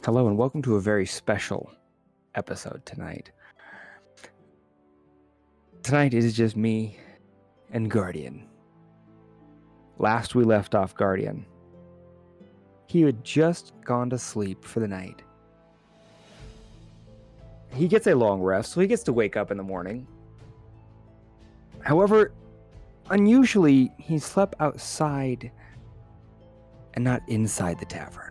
Hello and welcome to a very special episode tonight. Tonight is just me and Guardian. Last we left off Guardian, he had just gone to sleep for the night. He gets a long rest, so he gets to wake up in the morning. However, unusually, he slept outside and not inside the tavern.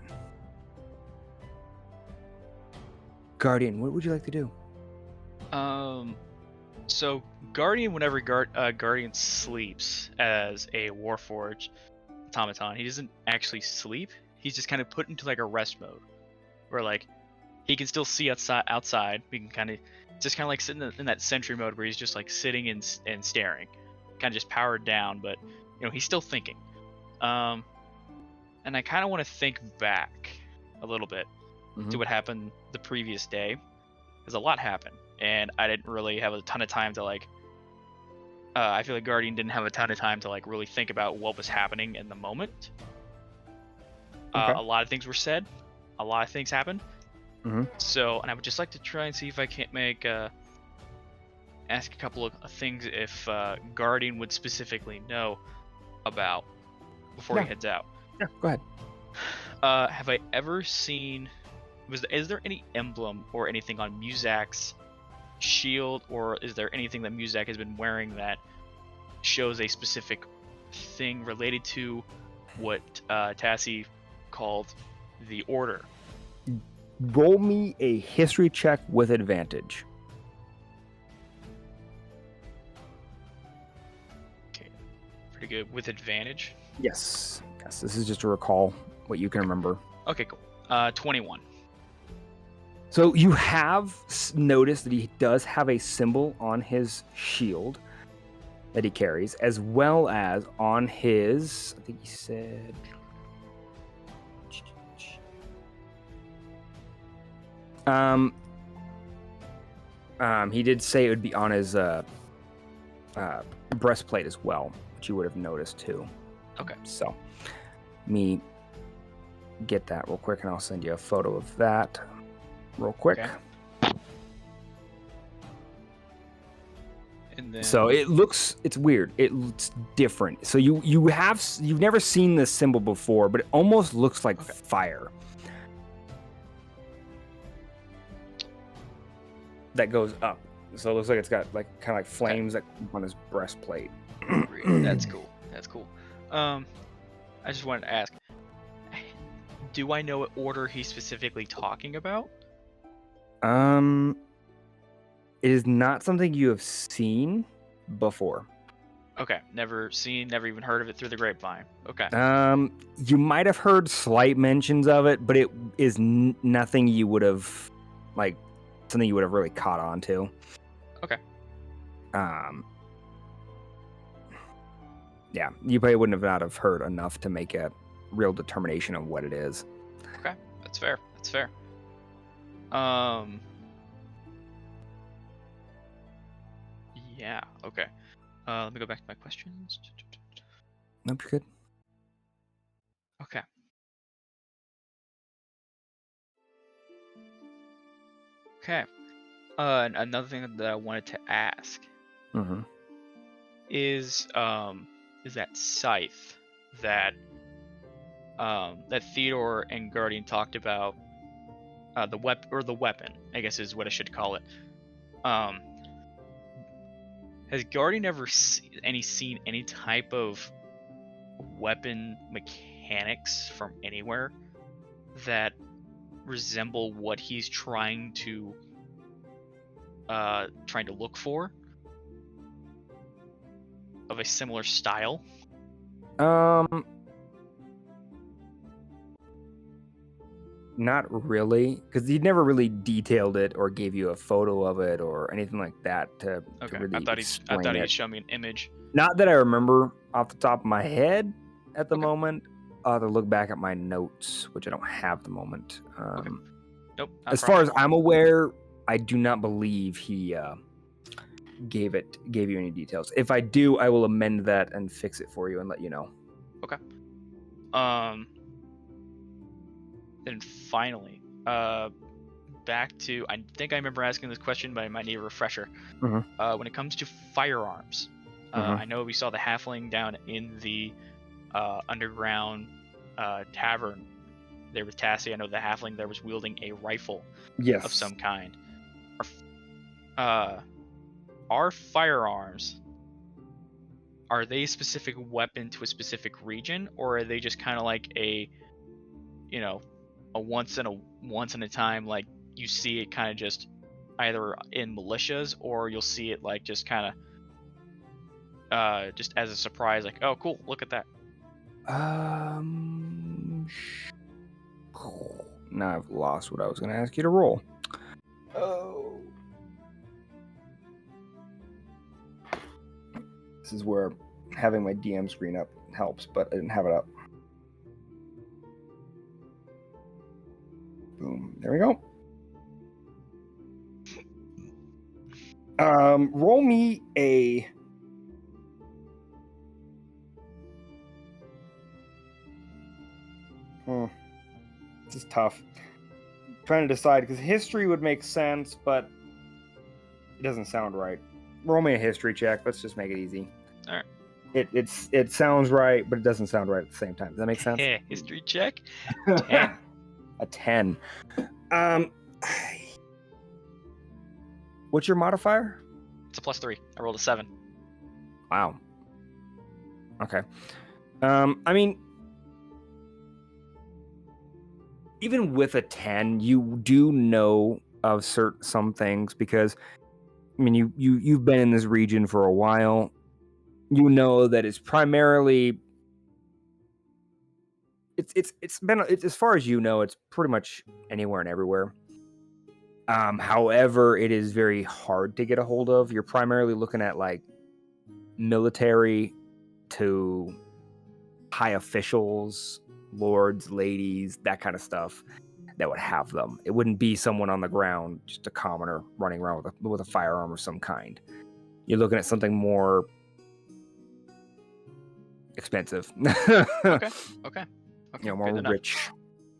Guardian, what would you like to do? So Guardian, whenever Guardian sleeps as a Warforged automaton, he doesn't actually sleep. He's just kind of put into like a rest mode, where like he can still see outside. We can kind of like sitting in that sentry mode where he's just like sitting and staring, kind of just powered down, but he's still thinking. And I kind of want to think back a little bit to what happened the previous day, because a lot happened, and I didn't really have a ton of time to like. I feel like Guardian didn't have a ton of time to like really think about what was happening in the moment. Okay. A lot of things were said, a lot of things happened. Mm-hmm. So, and I would just like to try and see if I can't ask a couple of things if Guardian would specifically know about before he heads out. Yeah, go ahead. Have I ever seen? Is there any emblem or anything on Muzak's shield, or is there anything that Muzak has been wearing that shows a specific thing related to what Tasi called the Order? Roll me a history check with advantage. Okay, pretty good with advantage. Yes, this is just to recall what you can remember. Okay, cool. 21. So you have noticed that he does have a symbol on his shield that he carries, as well as on his, I think he said, he did say it would be on his breastplate as well, which you would have noticed too. Okay. So, let me get that real quick, and I'll send you a photo of that real quick. Okay. And then... So it's weird. It's different. So you've never seen this symbol before, but it almost looks like fire that goes up. So it looks like it's got like kind of like flames that come on his breastplate. That's cool. That's cool. I just wanted to ask, do I know what order he's specifically talking about? It is not something you have seen before. Okay, never seen, never even heard of it through the grapevine. Okay. You might have heard slight mentions of it, but it is nothing you would have, like, something you would have really caught on to. Okay. Yeah, you probably wouldn't have not have heard enough to make a real determination of what it is. Okay, that's fair. That's fair. Yeah, okay. Let me go back to my questions. Nope, you're good. Okay. Okay. Another thing that I wanted to ask is that scythe that Theodore and Guardian talked about, the weapon, I guess is what I should call it. Has Guardian ever seen any type of weapon mechanics from anywhere that resemble what he's trying to look for, of a similar style? Not really, because he never really detailed it or gave you a photo of it or anything like that to really I thought he'd show me an image. Not that I remember off the top of my head at the moment. I'll have to look back at my notes, which I don't have at the moment. Nope. As far as I'm aware, I do not believe he gave you any details. If I do, I will amend that and fix it for you and let you know. Okay. Then finally, back to, I think I remember asking this question, but I might need a refresher. Mhm. When it comes to firearms, I know we saw the halfling down in the underground tavern there with Tasi. I know the halfling there was wielding a rifle Yes. of some kind. Are firearms, are they a specific weapon to a specific region, or are they just kind of like a, a once in a time, like you see it kind of just either in militias, or you'll see it like just kind of just as a surprise, like, oh cool, look at that. Now I've lost what I was going to ask you to roll. Oh. This is where having my DM screen up helps, but I didn't have it up. Boom. There we go. Roll me a... This is tough. I'm trying to decide, because history would make sense, but it doesn't sound right. Roll me a history check. Let's just make it easy. All right. It sounds right, but it doesn't sound right at the same time. Does that make sense? Yeah, history check. 10. A 10. What's your modifier? It's a +3. I rolled a 7. Wow. Okay. I mean, even with a 10, you do know of some things, because I mean, you've been in this region for a while. You know that it's primarily it's been as far as you know, it's pretty much anywhere and everywhere. However, it is very hard to get a hold of. You're primarily looking at like military to high officials, lords, ladies, that kind of stuff that would have them. It wouldn't be someone on the ground, just a commoner running around with a firearm of some kind. You're looking at something more expensive. Okay. More rich.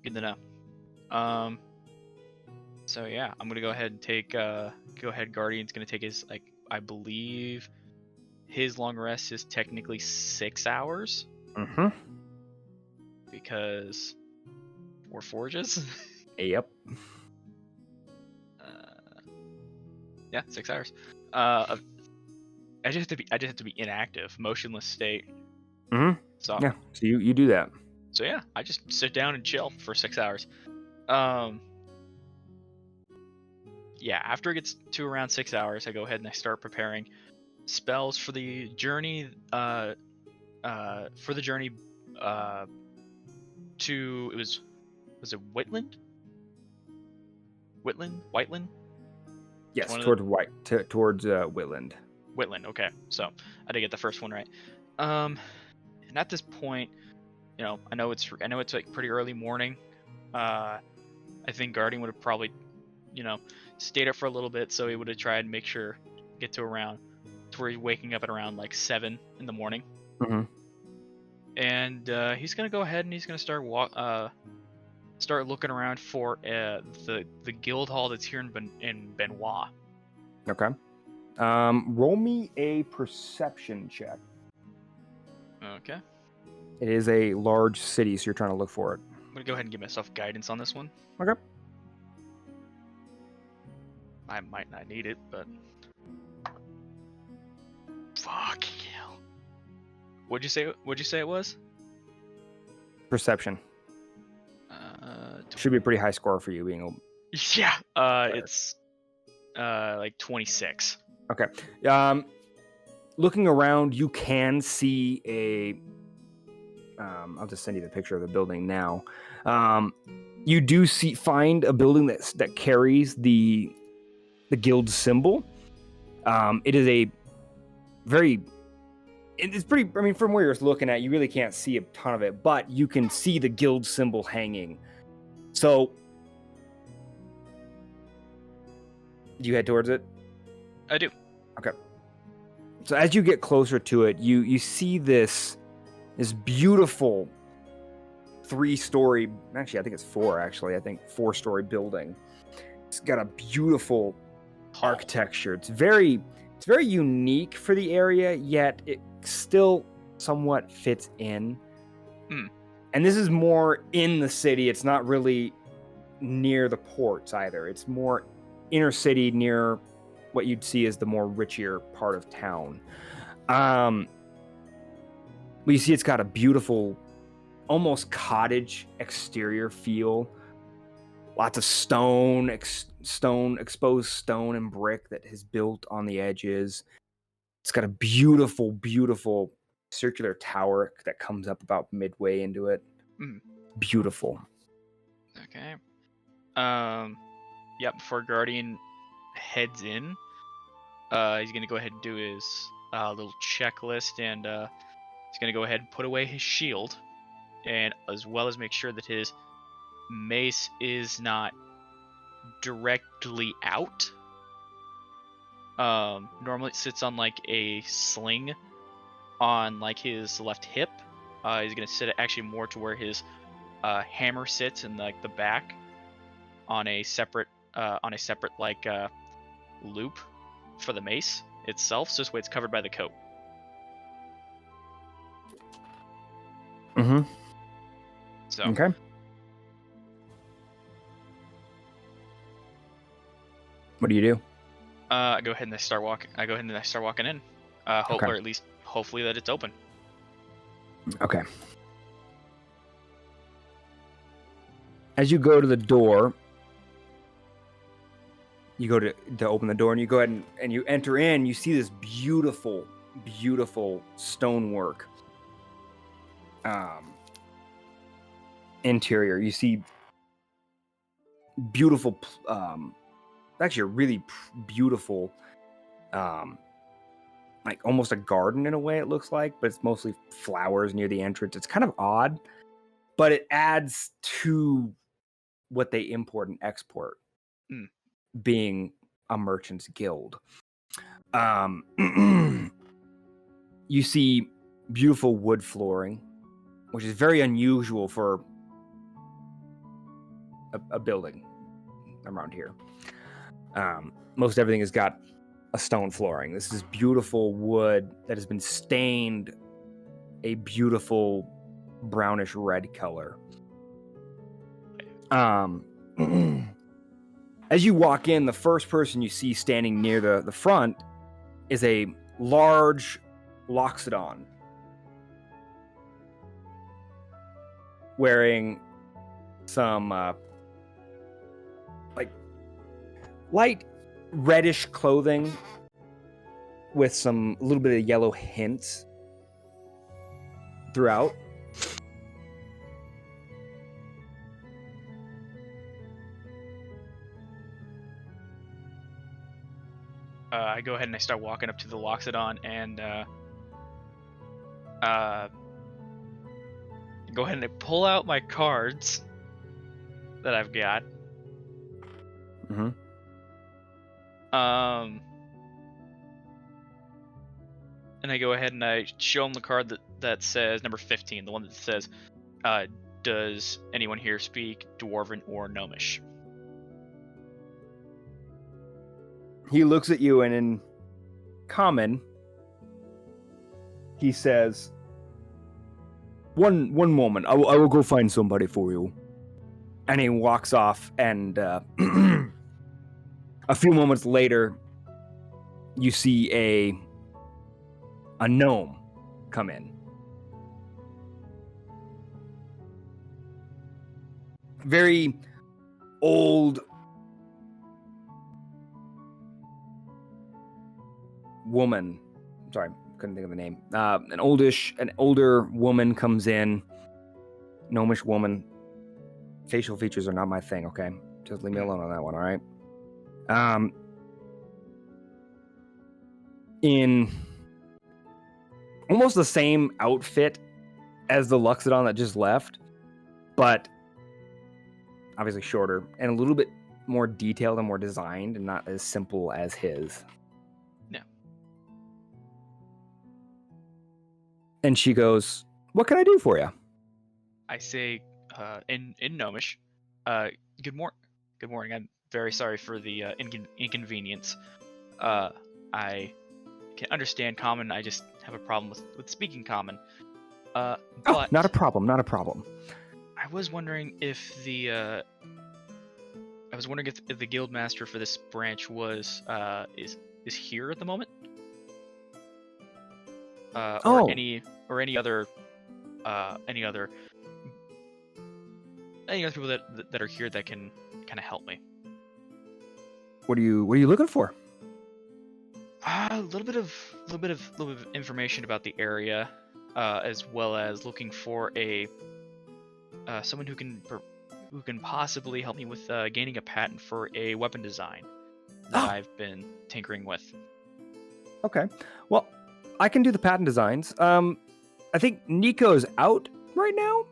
Good to know. So yeah, I'm gonna go ahead and take. Guardian's gonna take his, like, I believe his long rest is technically 6 hours. Mm-hmm. Because we're forges. Yep. Yeah, 6 hours. I just have to be inactive, motionless state. Mm-hmm. So yeah, so you do that. So yeah, I just sit down and chill for 6 hours. Yeah, after it gets to around 6 hours, I go ahead and I start preparing spells for the journey. To was it Whitland? Whiteland? Yes, towards Whitland. Whitland. Okay, so I did get the first one right. And at this point, I know it's like pretty early morning. I think Guardian would have probably, stayed up for a little bit, so he would have tried and make sure get to where he's waking up at around like 7 in the morning. Mm-hmm. And he's gonna go ahead and he's gonna start looking around for the guild hall that's here in Benoit. Okay. Roll me a perception check. Okay. It is a large city, so you're trying to look for it. I'm gonna go ahead and give myself guidance on this one. Okay. I might not need it, but fuck hell. What'd you say it was? Perception. Should be a pretty high score for you being. Yeah. It's like 26. Okay. Looking around, you can see a. I'll just send you the picture of the building now. You do find a building that carries the guild symbol. It is a very. It's pretty. I mean, from where you're looking at, you really can't see a ton of it, but you can see the guild symbol hanging. So, do you head towards it? I do. Okay. So as you get closer to it, you see this beautiful 3-story, actually, I think it's 4, actually. I think 4-story building. It's got a beautiful architecture. It's very unique for the area, yet it still somewhat fits in. And this is more in the city. It's not really near the ports either. It's more inner city, near what you'd see as the more richer part of town. But you see it's got a beautiful, almost cottage exterior feel. Lots of exposed stone and brick that is built on the edges. It's got a beautiful, beautiful circular tower that comes up about midway into it. Beautiful. Okay. Yeah, before Guardian heads in, he's gonna go ahead and do his little checklist, and he's gonna go ahead and put away his shield, and as well as make sure that his mace is not directly out. Normally it sits on like a sling on like his left hip. He's gonna sit it actually more to where his hammer sits in like the back on a separate like loop for the mace itself, so this way it's covered by the coat. So okay. What do you do? I go ahead and I start walking in. Okay. Or at least hopefully that it's open. Okay. As you go to the door, you go to open the door, and you go ahead and you enter in. You see this beautiful, beautiful stonework interior. You see beautiful, actually a really beautiful, like almost a garden in a way it looks like, but it's mostly flowers near the entrance. It's kind of odd, but it adds to what they import and export, being a merchant's guild. You see beautiful wood flooring, which is very unusual for a building around here. Most everything has got a stone flooring. This is beautiful wood that has been stained a beautiful brownish red color. As you walk in, the first person you see standing near the front is a large Loxodon wearing some like light reddish clothing with some a little bit of yellow hints throughout. I go ahead and I start walking up to the Loxodon and go ahead and I pull out my cards that I've got. And I go ahead and I show him the card that says number 15, the one that says, does anyone here speak Dwarven or Gnomish? He looks at you, and in common, he says, One moment, I will go find somebody for you. And he walks off, and a few moments later, you see a gnome come in. Very old woman. Sorry, couldn't think of the name. An older woman comes in. Gnomish woman. Facial features are not my thing, okay? Just leave me alone on that one, all right? In almost the same outfit as the Loxodon that just left, but obviously shorter and a little bit more detailed and more designed and not as simple as his. No. And she goes, "What can I do for you?" I say, in Gnomish. Good Good morning. I'm very sorry for the inconvenience. I can understand Common. I just have a problem with speaking Common. Oh, But not a problem. Not a problem. I was wondering if the if the guild master for this branch was is here at the moment. Or Oh. any other any other people that are here that can kind of help me. What are you looking for? A little bit of information about the area, as well as looking for a someone who can possibly help me with gaining a patent for a weapon design that I've been tinkering with. Okay. Well, I can do the patent designs. I think Nico's out right now.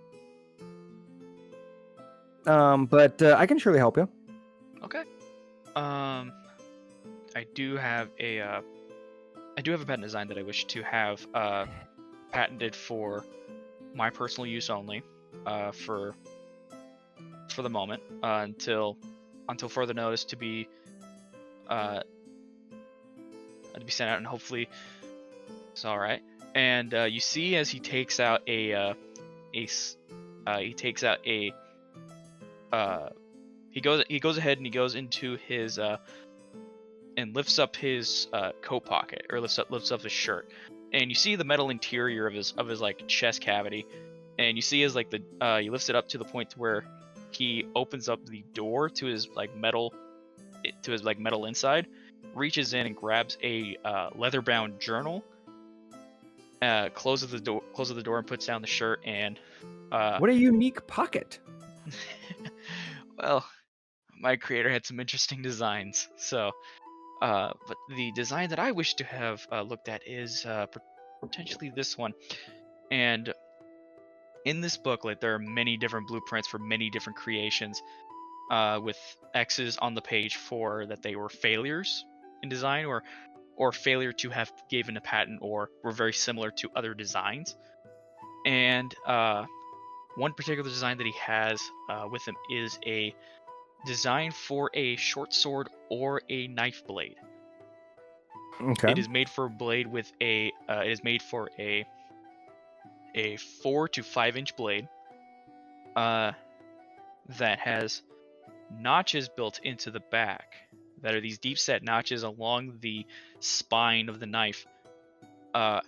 But I can surely help you. Okay. I do have a patent design that I wish to have patented for my personal use only, for the moment, until further notice to be sent out, and hopefully it's all right. And you see as he takes out he goes ahead and he goes into his and lifts up his coat pocket, or lifts up his shirt, and you see the metal interior of his like chest cavity, and you see as like he lifts it up to the point where he opens up the door to his like metal inside, reaches in and grabs a leather bound journal, closes the door and puts down the shirt. And what a unique pocket. Well, my creator had some interesting designs, so but the design that I wish to have looked at is potentially this one. And in this booklet, there are many different blueprints for many different creations, with X's on the page for that they were failures in design, or failure to have given a patent, or were very similar to other designs. And one particular design that he has with him is a design for a short sword or a knife blade. Okay. It is made for a blade with a 4 to 5 inch blade that has notches built into the back, that are these deep set notches along the spine of the knife, that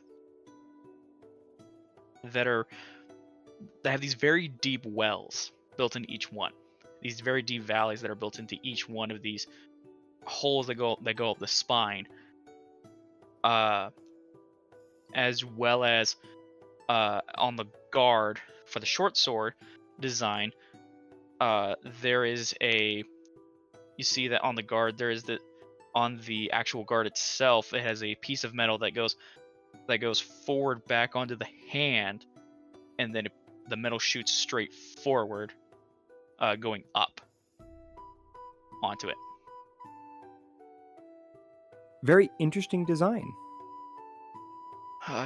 have these very deep wells built in each one. These very deep valleys that are built into each one of these holes that go up the spine, as well as on the guard for the short sword design. There is you see that on the guard there is on the actual guard itself, it has a piece of metal that goes forward back onto the hand, and then the metal shoots straight forward, going up onto it. Very interesting design.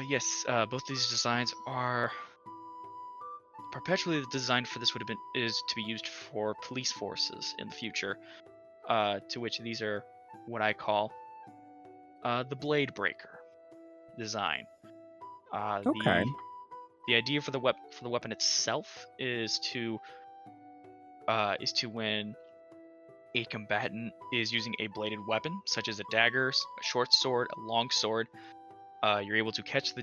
Yes, both these designs are perpetually designed for this is to be used for police forces in the future, to which these are what I call the Blade Breaker design. Okay. The idea for the weapon itself is to when a combatant is using a bladed weapon, such as a dagger, a short sword, a long sword, you're able to catch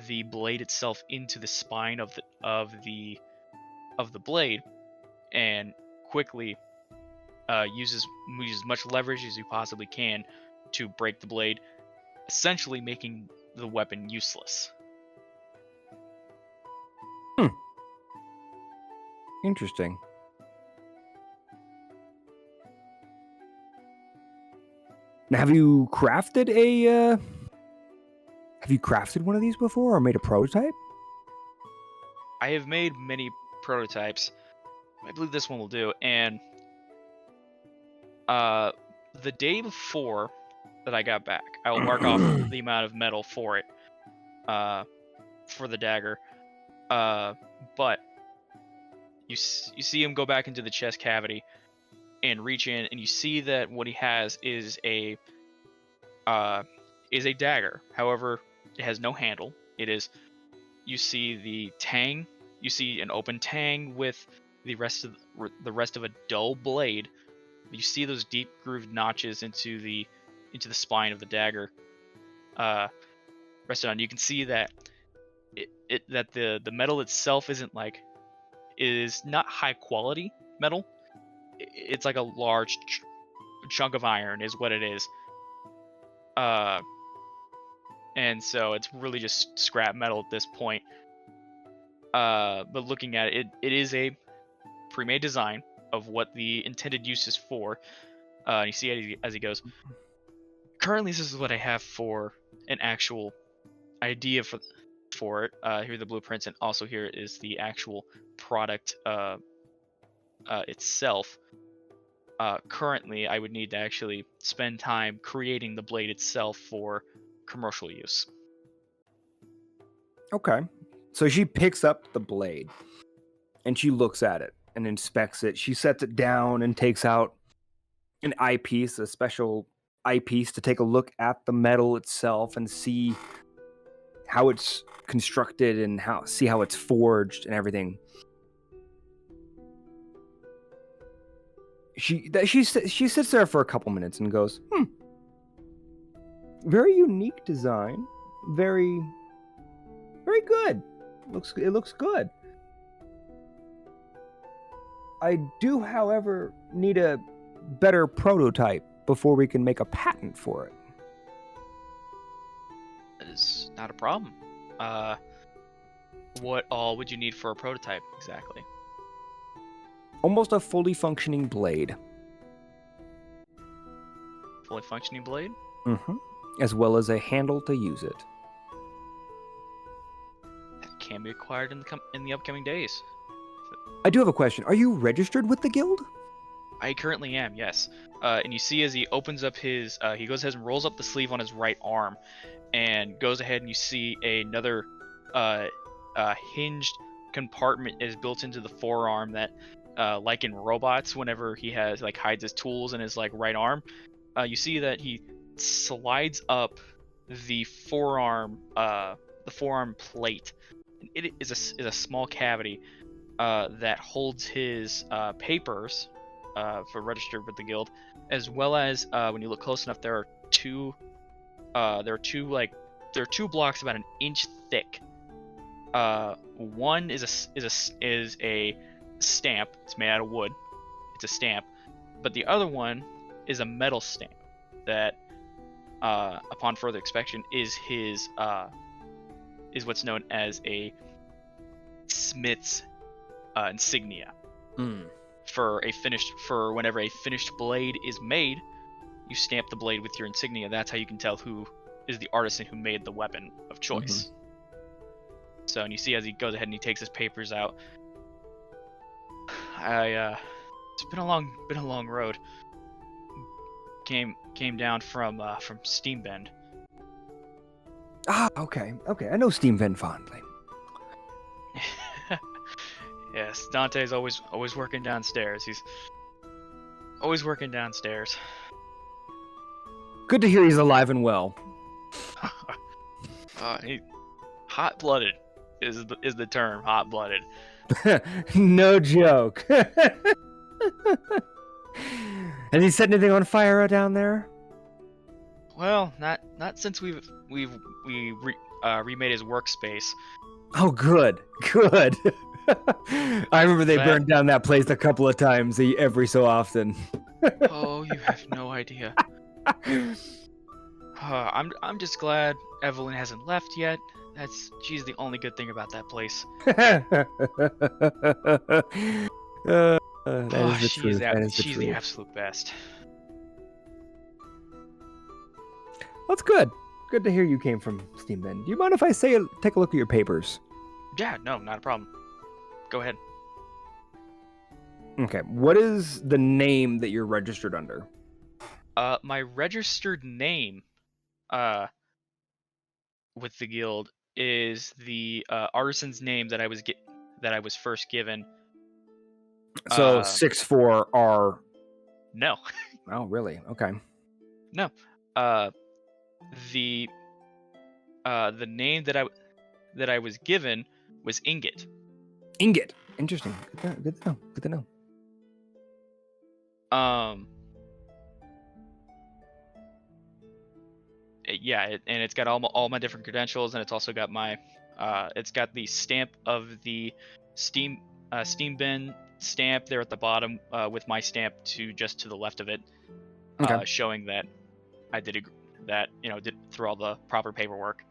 the blade itself into the spine of the blade, and quickly use as much leverage as you possibly can to break the blade, essentially making the weapon useless. Interesting. Now, have you crafted one of these before, or made a prototype? I have made many prototypes. I believe this one will do. And the day before that I got back, I will mark off the amount of metal for it, for the dagger. But you see him go back into the chest cavity and reach in, and you see that what he has is a dagger. However, it has no handle. It is, you see the tang, you see an open tang with the rest of a dull blade. You see those deep grooved notches into the spine of the dagger. Rested on. You can see that that the metal itself is not high quality metal. It's like a large chunk of iron is what it is. And so it's really just scrap metal at this point. But looking at it, it is a pre-made design of what the intended use is for. You see as he goes, currently this is what I have for an actual idea for it. Here are the blueprints, and also here is the actual product itself. Currently, I would need to actually spend time creating the blade itself for commercial use. Okay. So she picks up the blade and she looks at it and inspects it. She sets it down and takes out an eyepiece, a special eyepiece, to take a look at the metal itself and see how it's constructed and see how it's forged and everything. She sits there for a couple minutes and goes, very unique design, very good. It looks good. I do, however, need a better prototype before we can make a patent for it. That is not a problem. What all would you need for a prototype exactly? Almost a fully functioning blade. Fully functioning blade? Mm-hmm. As well as a handle to use it. That can be acquired in the upcoming days. I do have a question. Are you registered with the guild? I currently am, yes. And you see as he opens up his, he goes ahead and rolls up the sleeve on his right arm, and goes ahead and you see another hinged compartment is built into the forearm that, like in robots, whenever he has hides his tools in his right arm, you see that he slides up the forearm plate. It is a small cavity that holds his papers for registered with the guild, as well as when you look close enough, there are two blocks about an inch thick. One is a stamp. It's made out of wood. It's a stamp, but the other one is a metal stamp that, upon further inspection, is what's known as a smith's insignia. For whenever a finished blade is made, you stamp the blade with your insignia. That's how you can tell who is the artisan who made the weapon of choice. So, and you see as he goes ahead and he takes his papers out. It's been a long road. Came down from Steambend. Ah, okay. I know Steambend fondly. Yes, Dante's always working downstairs. He's always working downstairs. Good to hear he's alive and well. Hot-blooded is the term. Hot-blooded. No joke. Has he set anything on fire down there? Well, not since we remade his workspace. Oh, good. I remember they burned down that place a couple of times every so often. Oh, you have no idea. I'm just glad Evelyn hasn't left yet. She's the only good thing about that place. She's the absolute best. That's good. Good to hear you came from Steambend. Do you mind if I take a look at your papers? Yeah, no, not a problem. Go ahead. Okay, what is the name that you're registered under? My registered name, with the guild is the artisan's name that I was first given So 6'4" are. No. Oh, really? Okay. No. The name that I was given was Ingot. Ingot. Interesting. Good to know. Good to know. Yeah, and it's got all my different credentials, and it's also got my it's got the stamp of the Steam bin stamp there at the bottom, with my stamp just to the left of it, Okay. showing that I did did through all the proper paperwork.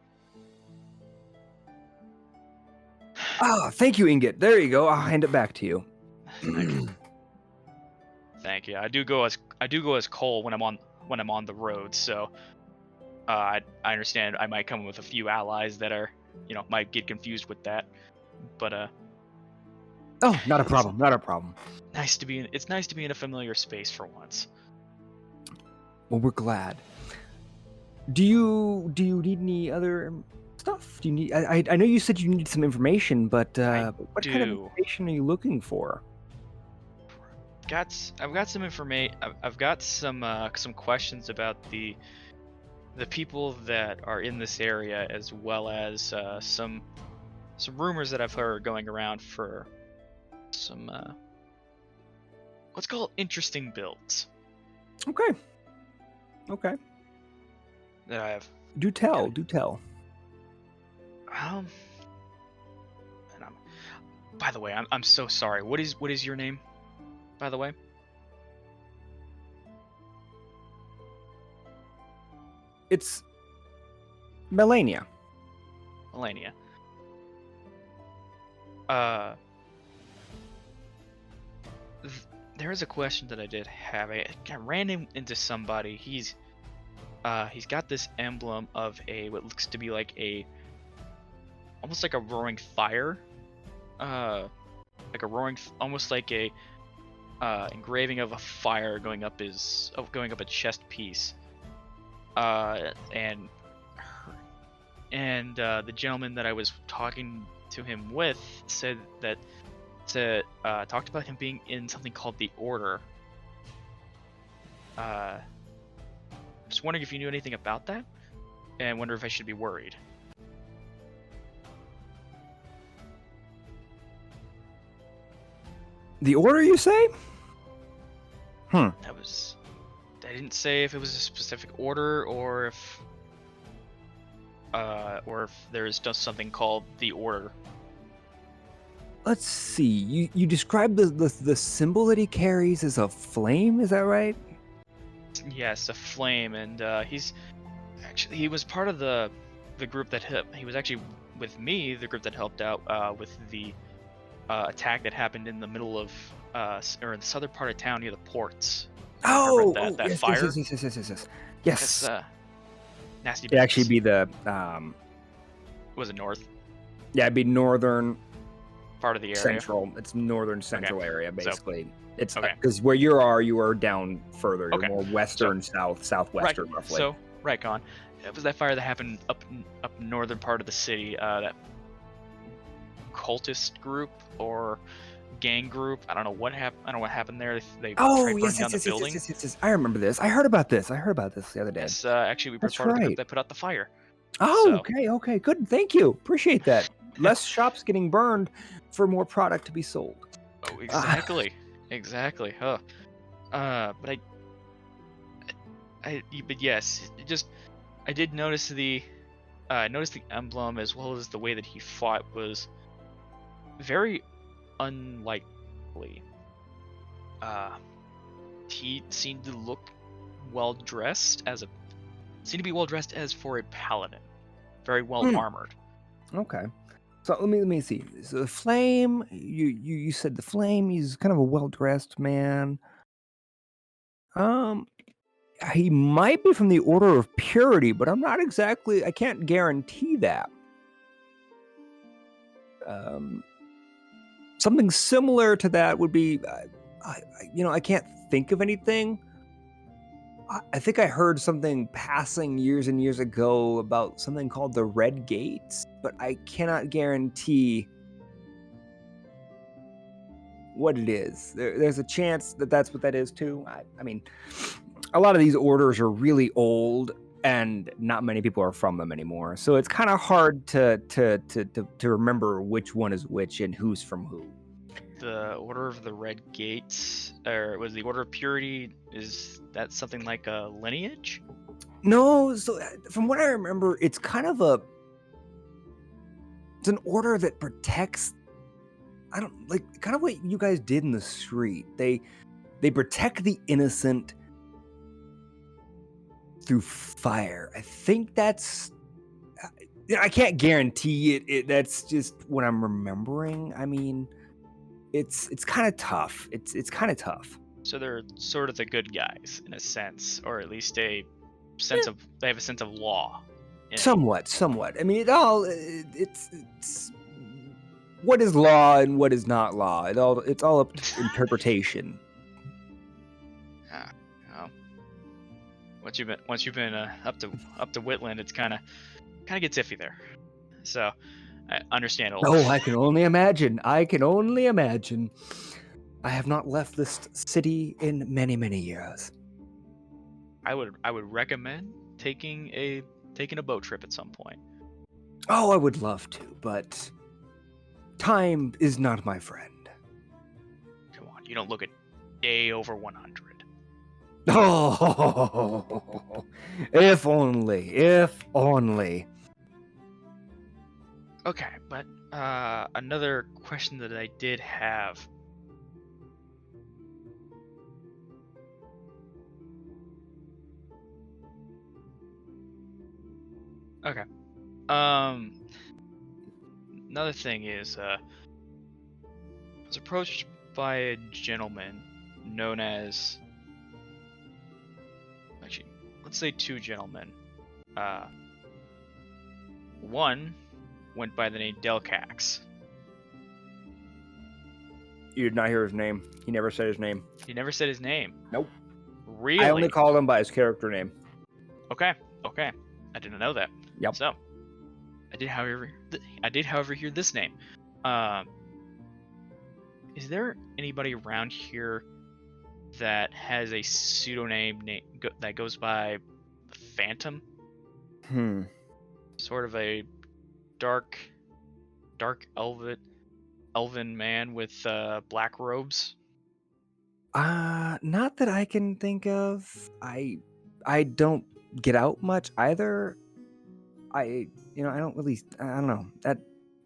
Thank you, Ingot. There you go. I'll hand it back to you. Thank you. I do go as Cole when I'm on the road, so I understand I might come with a few allies that are might get confused with that, but Oh, not a problem. Not a problem. it's nice to be in a familiar space for once. Well, we're glad. Do you need any other stuff? Do you need? I know you said you needed some information, but what kind of information are you looking for? I've got some information. I've got some questions about the people that are in this area, as well as some rumors that I've heard going around for some what's called interesting builds. Okay. That I have. Do tell. And by the way, I'm so sorry. What is your name, by the way? It's Melania. There is a question that I did have. I ran into somebody. He's got this emblem of what looks to be like almost like a roaring fire, almost like a engraving of a fire going up a chest piece. And the gentleman that I was talking to him with said that talked about him being in something called the Order. Just wondering if you knew anything about that, and wonder if I should be worried. The Order, you say? I didn't say if it was a specific order or if there's just something called the Order. Let's see. You described the symbol that he carries as a flame. Is that right? Yes, a flame, and he was part of the group that he was actually with me, the group that helped out with the attack that happened in the middle of or in the southern part of town near the ports. That yes, fire. Yes. That's nasty. It'd actually be the Was it north? Yeah, it'd be northern part of the area. Central. It's northern central area, basically. It's okay. Because where you are down further. You're more western, southwestern, right, roughly. So, right, Con. It was that fire that happened up northern part of the city. That cultist group or gang group. I don't know what happened. I don't know what happened there. They tried burning down the building. Yes. I remember this. I heard about this the other day. Yes, actually, we were part of the group that put out the fire. Oh, so. Okay, good. Thank you. Appreciate that. Less shops getting burned for more product to be sold. Oh, exactly. Exactly. Huh. But yes, I did notice the emblem, as well as the way that he fought was very unlikely. He seemed to look well dressed as for a paladin, very well armored. Okay. So let me see. So the flame, you said the flame. He's kind of a well-dressed man. He might be from the Order of Purity, but I'm not exactly. I can't guarantee that. Something similar to that would be, I can't think of anything. I think I heard something passing years and years ago about something called the Red Gates, but I cannot guarantee what it is. There's a chance that that's what that is too. I mean, a lot of these orders are really old, and not many people are from them anymore. So it's kind of hard to remember which one is which and who's from who. The Order of the Red Gates, or was the Order of Purity? Is that something like a lineage? No, so from what I remember, it's kind of it's an order that protects. I don't like kind of what you guys did in the street. They protect the innocent through fire. I think that's. I can't guarantee it. That's just what I'm remembering. I mean, it's kind of tough. It's kind of tough. So they're sort of the good guys in a sense, or at least a sense of they have a sense of law. Somewhat. I mean, it's what is law and what is not law. It's all up to interpretation. Once you've been up to Whitland, it's kind of gets iffy there. So I understand. Oh, I can only imagine. I have not left this city in many, many years. I would recommend taking a boat trip at some point. Oh, I would love to, but time is not my friend. Come on, you don't look a day over 100. Oh, if only. Okay, but another question that I did have. Okay. Another thing is, I was approached by a gentleman known as. Actually, let's say two gentlemen. One went by the name Delcax. You did not hear his name. He never said his name. He never said his name. Nope. Really? I only called him by his character name. Okay. I didn't know that. Yep. So, I did, however, hear this name. Is there anybody around here that has a pseudonym that goes by the Phantom? Sort of a dark elven man with black robes. Not that I can think of. I don't get out much either. I don't really. I don't know. That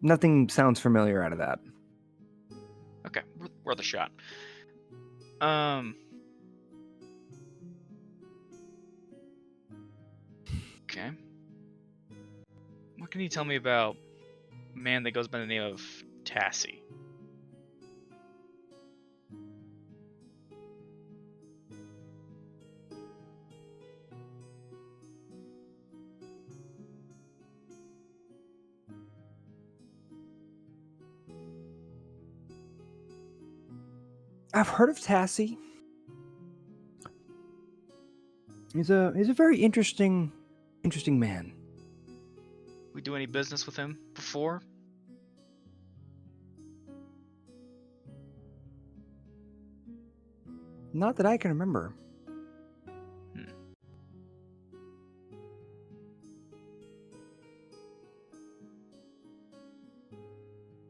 nothing sounds familiar out of that. Okay, worth a shot. Okay. What can you tell me about a man that goes by the name of Tasi? I've heard of Tasi. He's a very interesting man. We do any business with him before? Not that I can remember.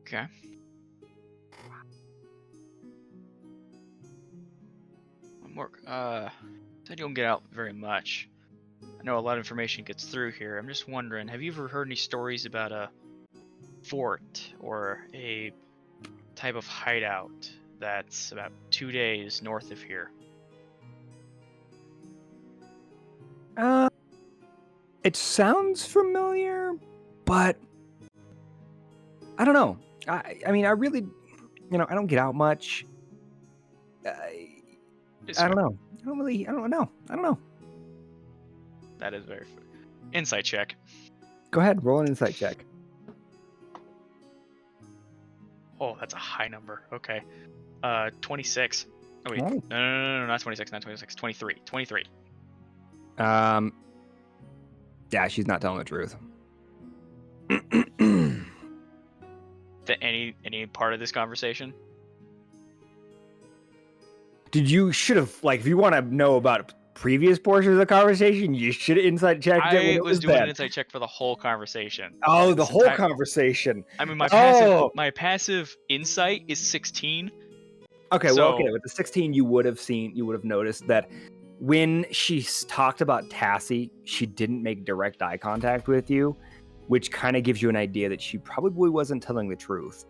Okay. Said you don't get out very much. I know a lot of information gets through here. I'm just wondering, have you ever heard any stories about a fort or a type of hideout that's about 2 days north of here? It sounds familiar, but I don't know. I mean, I really, I don't get out much. I don't know. I don't know. That is very fair. Insight check. Go ahead, roll an insight check. Oh, that's a high number. Okay. 26. Oh, wait. Oh. No, not 26, not 26. 23. 23. Yeah, she's not telling the truth. Any part of this conversation? You should have, like, if you want to know about previous portions of the conversation, you should have insight checked it when I it was was doing an bad. insight check for the whole conversation. Oh, the This whole entire- conversation. I mean, Oh, my passive insight is 16. okay. Well, okay. So With the 16, you would have noticed that when she talked about Tasi, she didn't make direct eye contact with you, which kind of gives you an idea that she probably wasn't telling the truth.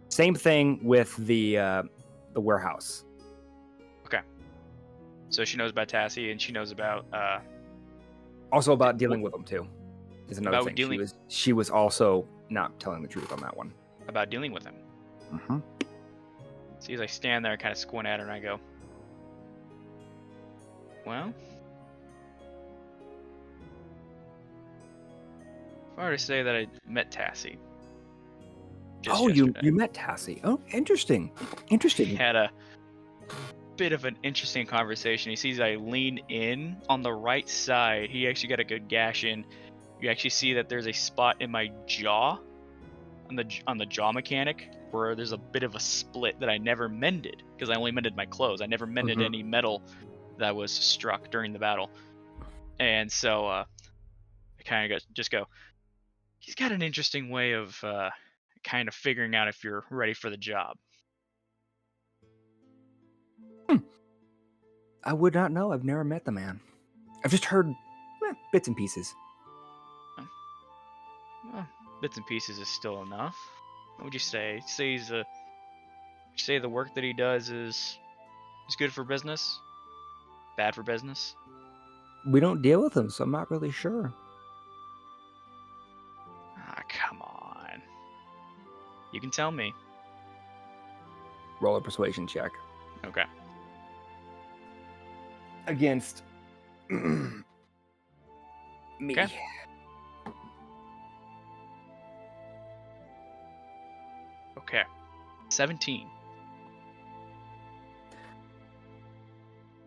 Same thing with the warehouse. so she knows about Tasi, and she knows about Also about dealing with them too. Is another About thing. dealing- She was also not telling the truth on that one. about dealing with him. Mm-hmm. See, as I stand there, kind of squint at her, and I go, "Well, if I were to say that I met Tasi, just Oh, yesterday, you met Tasi. Oh, interesting. we Interesting. had a bit of an interesting conversation. He sees I lean in on the right side. He actually got a good gash in. You actually see that there's a spot in my jaw, on the jaw mechanic, where there's a bit of a split that I never mended because I only mended my clothes. I never mended any metal that was struck during the battle. And so I kind of just go, he's got an interesting way of kind of figuring out if you're ready for the job. I would not know. I've never met the man. I've just heard bits and pieces. Well, bits and pieces is still enough. What would you say? Say he's say the work that he does is good for business? Bad for business? We don't deal with him, so I'm not really sure. Ah, come on. You can tell me. Roll a persuasion check. Okay. Against me. Okay. Okay. 17.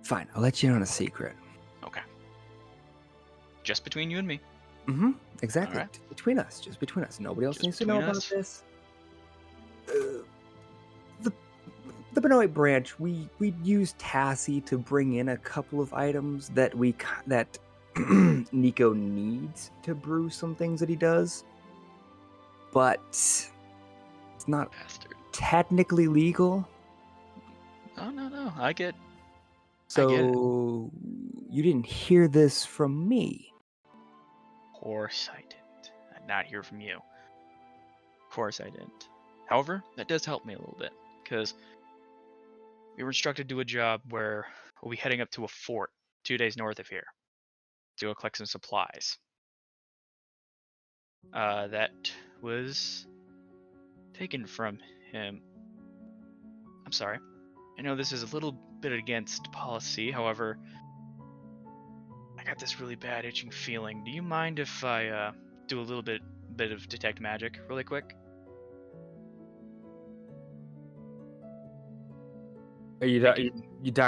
Fine, I'll let you in on a secret. Okay. Just between you and me. Mm-hmm. Exactly. All right. Between us, just between us. Nobody else Just needs to know between about us. this. The Benoit branch, we used Tasi to bring in a couple of items that Nico needs to brew some things that he does, but it's not Bastard. technically legal. No. I get So you didn't hear this from me. Of course I didn't. I did not hear from you. Of course I didn't. However, that does help me a little bit, because we were instructed to do a job where we'll be heading up to a fort 2 days north of here to go collect some supplies. That was taken from him. I'm sorry. I know this is a little bit against policy, however, I got this really bad itching feeling. Do you mind if I do a little bit of detect magic really quick? Are you talking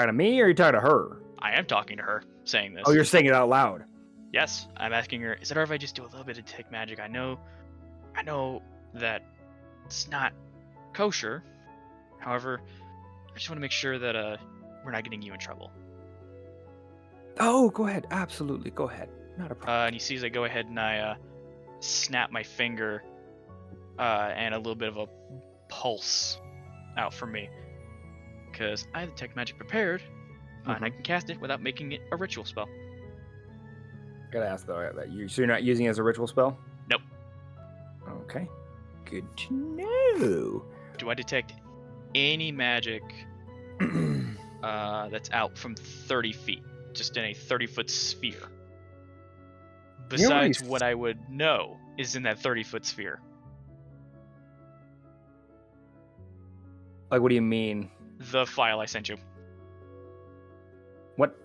to me or are you talking to her? I am talking to her, saying this. Oh, you're saying it out loud. Yes, I'm asking her, is it alright if I just do a little bit of detect magic? I know that it's not kosher. However, I just want to make sure that we're not getting you in trouble. Oh, go ahead. Absolutely, go ahead. Not a problem. And he sees I go ahead and I snap my finger, and a little bit of a pulse out from me, because I have detect magic prepared, and I can cast it without making it a ritual spell. Gotta ask though, so you're not using it as a ritual spell? Nope. Okay. Good to know. Do I detect any magic that's out from 30 feet, just in a 30-foot sphere? Besides what I would know is in that 30-foot sphere. Like, what do you mean? The file I sent you. What?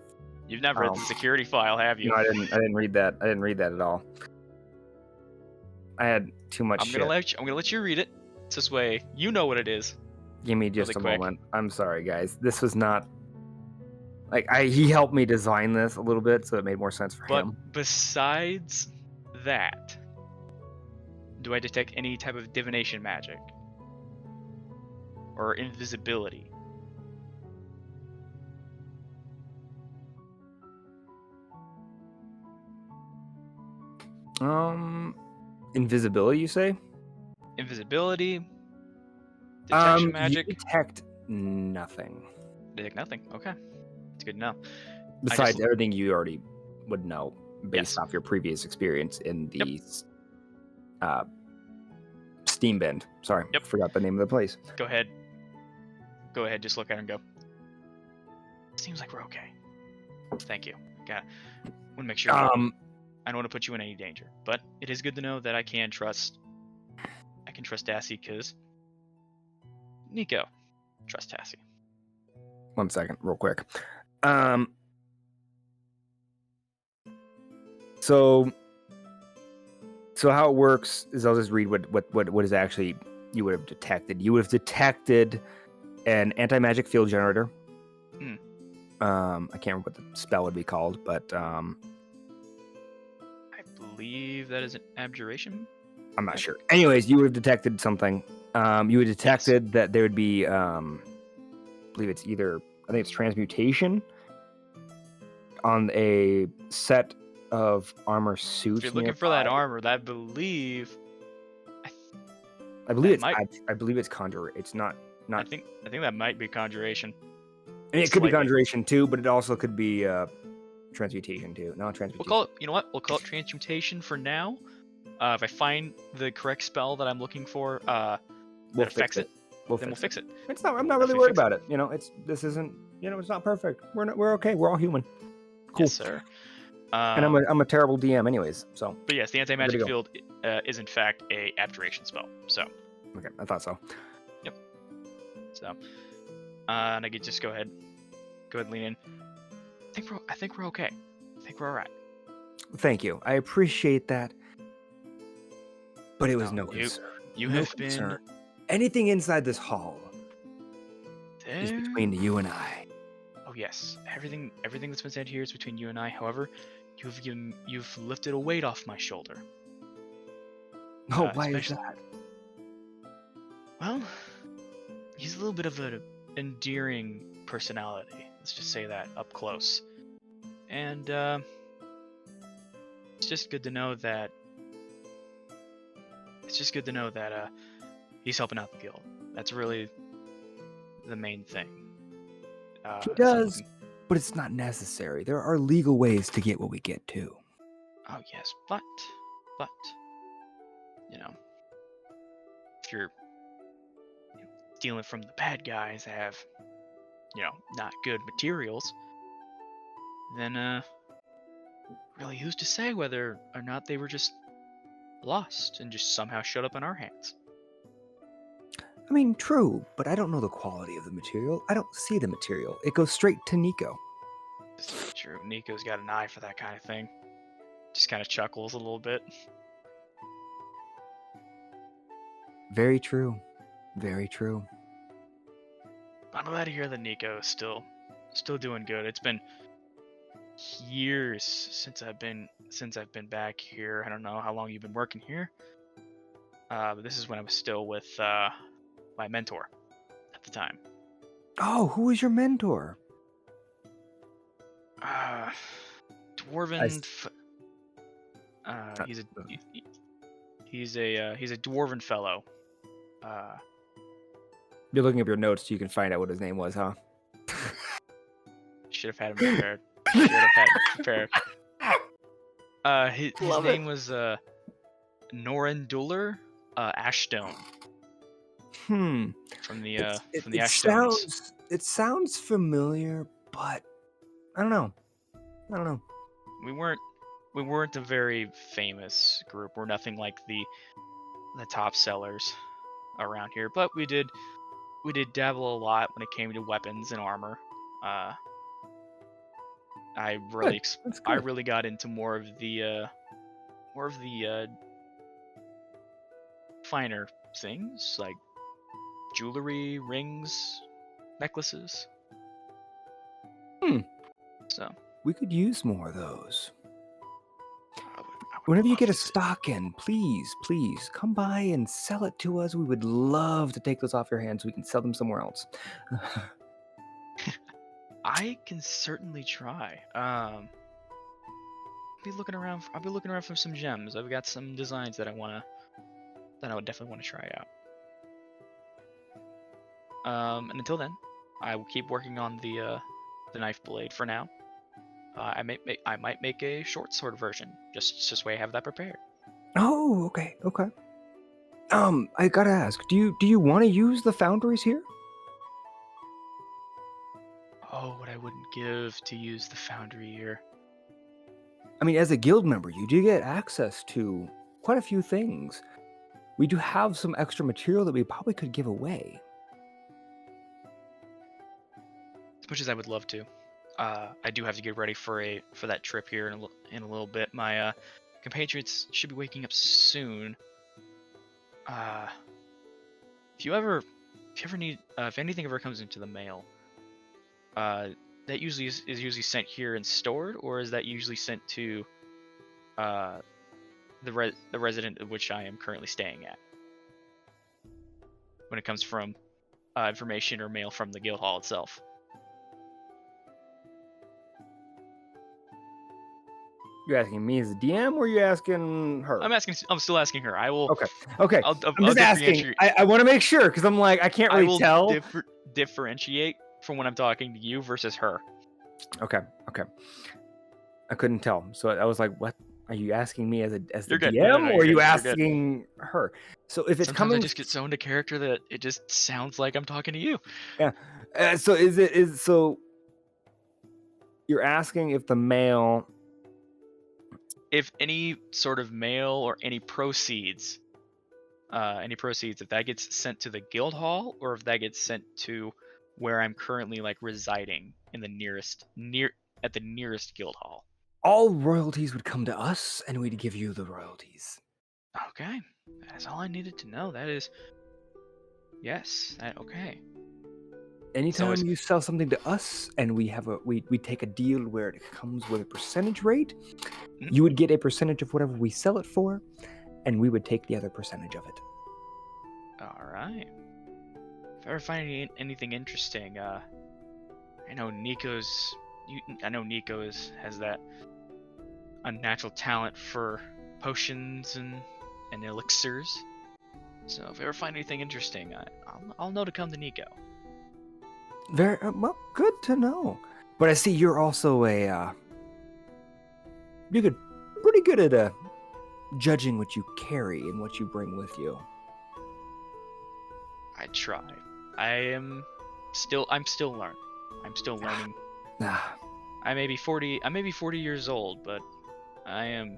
You've never read the security file, have you? No, I didn't read that. I didn't read that at all. I had too much I'm shit. I'm gonna let you read it. This way, you know what it is. Give me just really a quick. moment. I'm sorry, guys. This was not like he helped me design this a little bit, so it made more sense for But him. besides that, do I detect any type of divination magic or invisibility? Invisibility, you say? Invisibility, detection You magic. detect nothing Detect nothing. Okay, it's good to know. besides everything you already would know based Yes. off your previous experience in Yep. the Steam Bend. Sorry, Yep. forgot the name of the place. Go ahead. Go ahead. Just look at her and go. Seems like we're okay. Thank you. Want to make sure. I don't want to put you in any danger, but it is good to know that I can trust Tasi, because Nico, trust Tasi. 1 second, real quick. So how it works is I'll just read what is actually you would have detected. You would have detected an anti-magic field generator. I can't remember what the spell would be called, but I believe that is an abjuration. I'm not sure. Anyways, you would have detected something. You would have detected that there would be, I believe it's I think it's transmutation on a set of armor suits. If you're looking for that armor, I believe it's conjure. It's not. I think that might be conjuration. I mean, it could be conjuration too, but it also could be transmutation too. No, transmutation. We'll call it. You know what? We'll call it transmutation for now. If I find the correct spell that I'm looking for, that affects it, we'll fix it. It's not. I'm not really worried about it. You know, this isn't. You know, it's not perfect. We're okay. We're all human. Cool. Yes, sir. And I'm a terrible DM, anyways. So. But yes, the anti-magic field is in fact a abjuration spell. So. Okay, I thought so. Yep. So, and I could just go ahead, lean in. I think we're okay. I think we're all right. Thank you. I appreciate that. But it was no concern. You have been. Anything inside this hall is between you and I. Oh yes, everything that's been said here is between you and I. However, you've lifted a weight off my shoulder. Oh, why is that? Well, he's a little bit of an endearing personality. Let's just say that up close. And it's just good to know that. He's helping out the guild. That's really the main thing. He does, but it's not necessary. There are legal ways to get what we get too. Oh yes, but you know, if you're stealing from the bad guys that have, not good materials, then really, who's to say whether or not they were just lost and just somehow showed up in our hands? I mean, true, but I don't know the quality of the material. I don't see the material. It goes straight to Nico. This is true. Nico's got an eye for that kind of thing. Just kind of chuckles a little bit. Very true. Very true. I'm glad to hear that Nico is still doing good. It's been years since I've been back here. I don't know how long you've been working here. But this is when I was still with my mentor at the time. Oh, who was your mentor? Dwarven. He's a dwarven fellow. You're looking up your notes so you can find out what his name was, huh? Should have had him prepared. His name was Norenduller Ashstone. From the Ashstones. It sounds familiar, but I don't know. We weren't a very famous group. We're nothing like the top sellers around here, but we did dabble a lot when it came to weapons and armor. I really got into more of the finer things like jewelry, rings, necklaces. So we could use more of those. Whenever you get a stock in, please come by and sell it to us. We would love to take those off your hands so we can sell them somewhere else. I can certainly try. be looking around. I'll be looking around for some gems. I've got some designs that I would definitely want to try out. And until then, I will keep working on the knife blade for now. I might make a short sword version, just way I have that prepared. Oh, okay. I gotta ask, do you want to use the foundries here? Oh, what I wouldn't give to use the foundry here. I mean, as a guild member, you do get access to quite a few things. We do have some extra material that we probably could give away. As much as I would love to, I do have to get ready for that trip here in a little bit. My compatriots should be waking up soon. If anything ever comes into the mail, that usually is usually sent here and stored, or is that usually sent to the resident of which I am currently staying at? When it comes from information or mail from the guild hall itself. You're asking me as a DM, or you're asking her? I'm still asking her. I will. Okay. I'm just asking. I want to make sure because I'm like I can't really tell. Differentiate from when I'm talking to you versus her. Okay. I couldn't tell, so I was like, "What are you asking me as the You're DM, no, or are you good. asking her?" So if it's Sometimes coming, I just get so into character that it just sounds like I'm talking to you. Yeah. So you're asking if the mail, if any sort of mail or any proceeds, if that gets sent to the guild hall, or if that gets sent to where I'm currently like residing in the nearest guild hall. all royalties would come to us, and we'd give you the royalties. Okay, that's all I needed to know. That is, yes, okay. Anytime you sell something to us, and we take a deal where it comes with a percentage rate, you would get a percentage of whatever we sell it for, and we would take the other percentage of it. All right. If I ever find anything interesting, I know Nico has that unnatural talent for potions and elixirs. So if I ever find anything interesting, I'll know to come to Nico. Very well, good to know. But I see you're also pretty good at judging what you carry and what you bring with you. I try. I'm still learning. I'm still learning. I may be 40 years old, but I am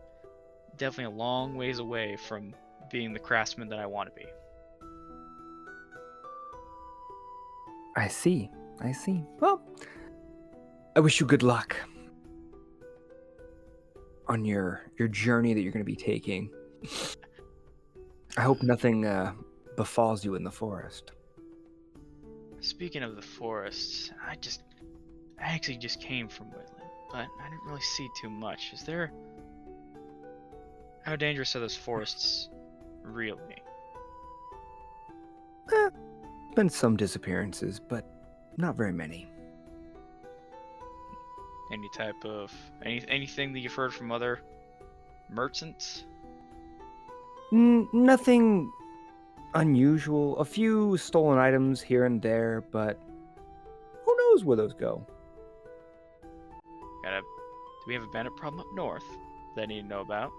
definitely a long ways away from being the craftsman that I want to be. I see. Well, I wish you good luck on your journey that you're going to be taking. I hope nothing befalls you in the forest. Speaking of the forests, I actually just came from Woodland, but I didn't really see too much. How dangerous are those forests, really? Been some disappearances, but not very many. Any type of anything that you've heard from other merchants? Nothing unusual. A few stolen items here and there, but who knows where those go? Do we have a bandit problem up north that I need to know about?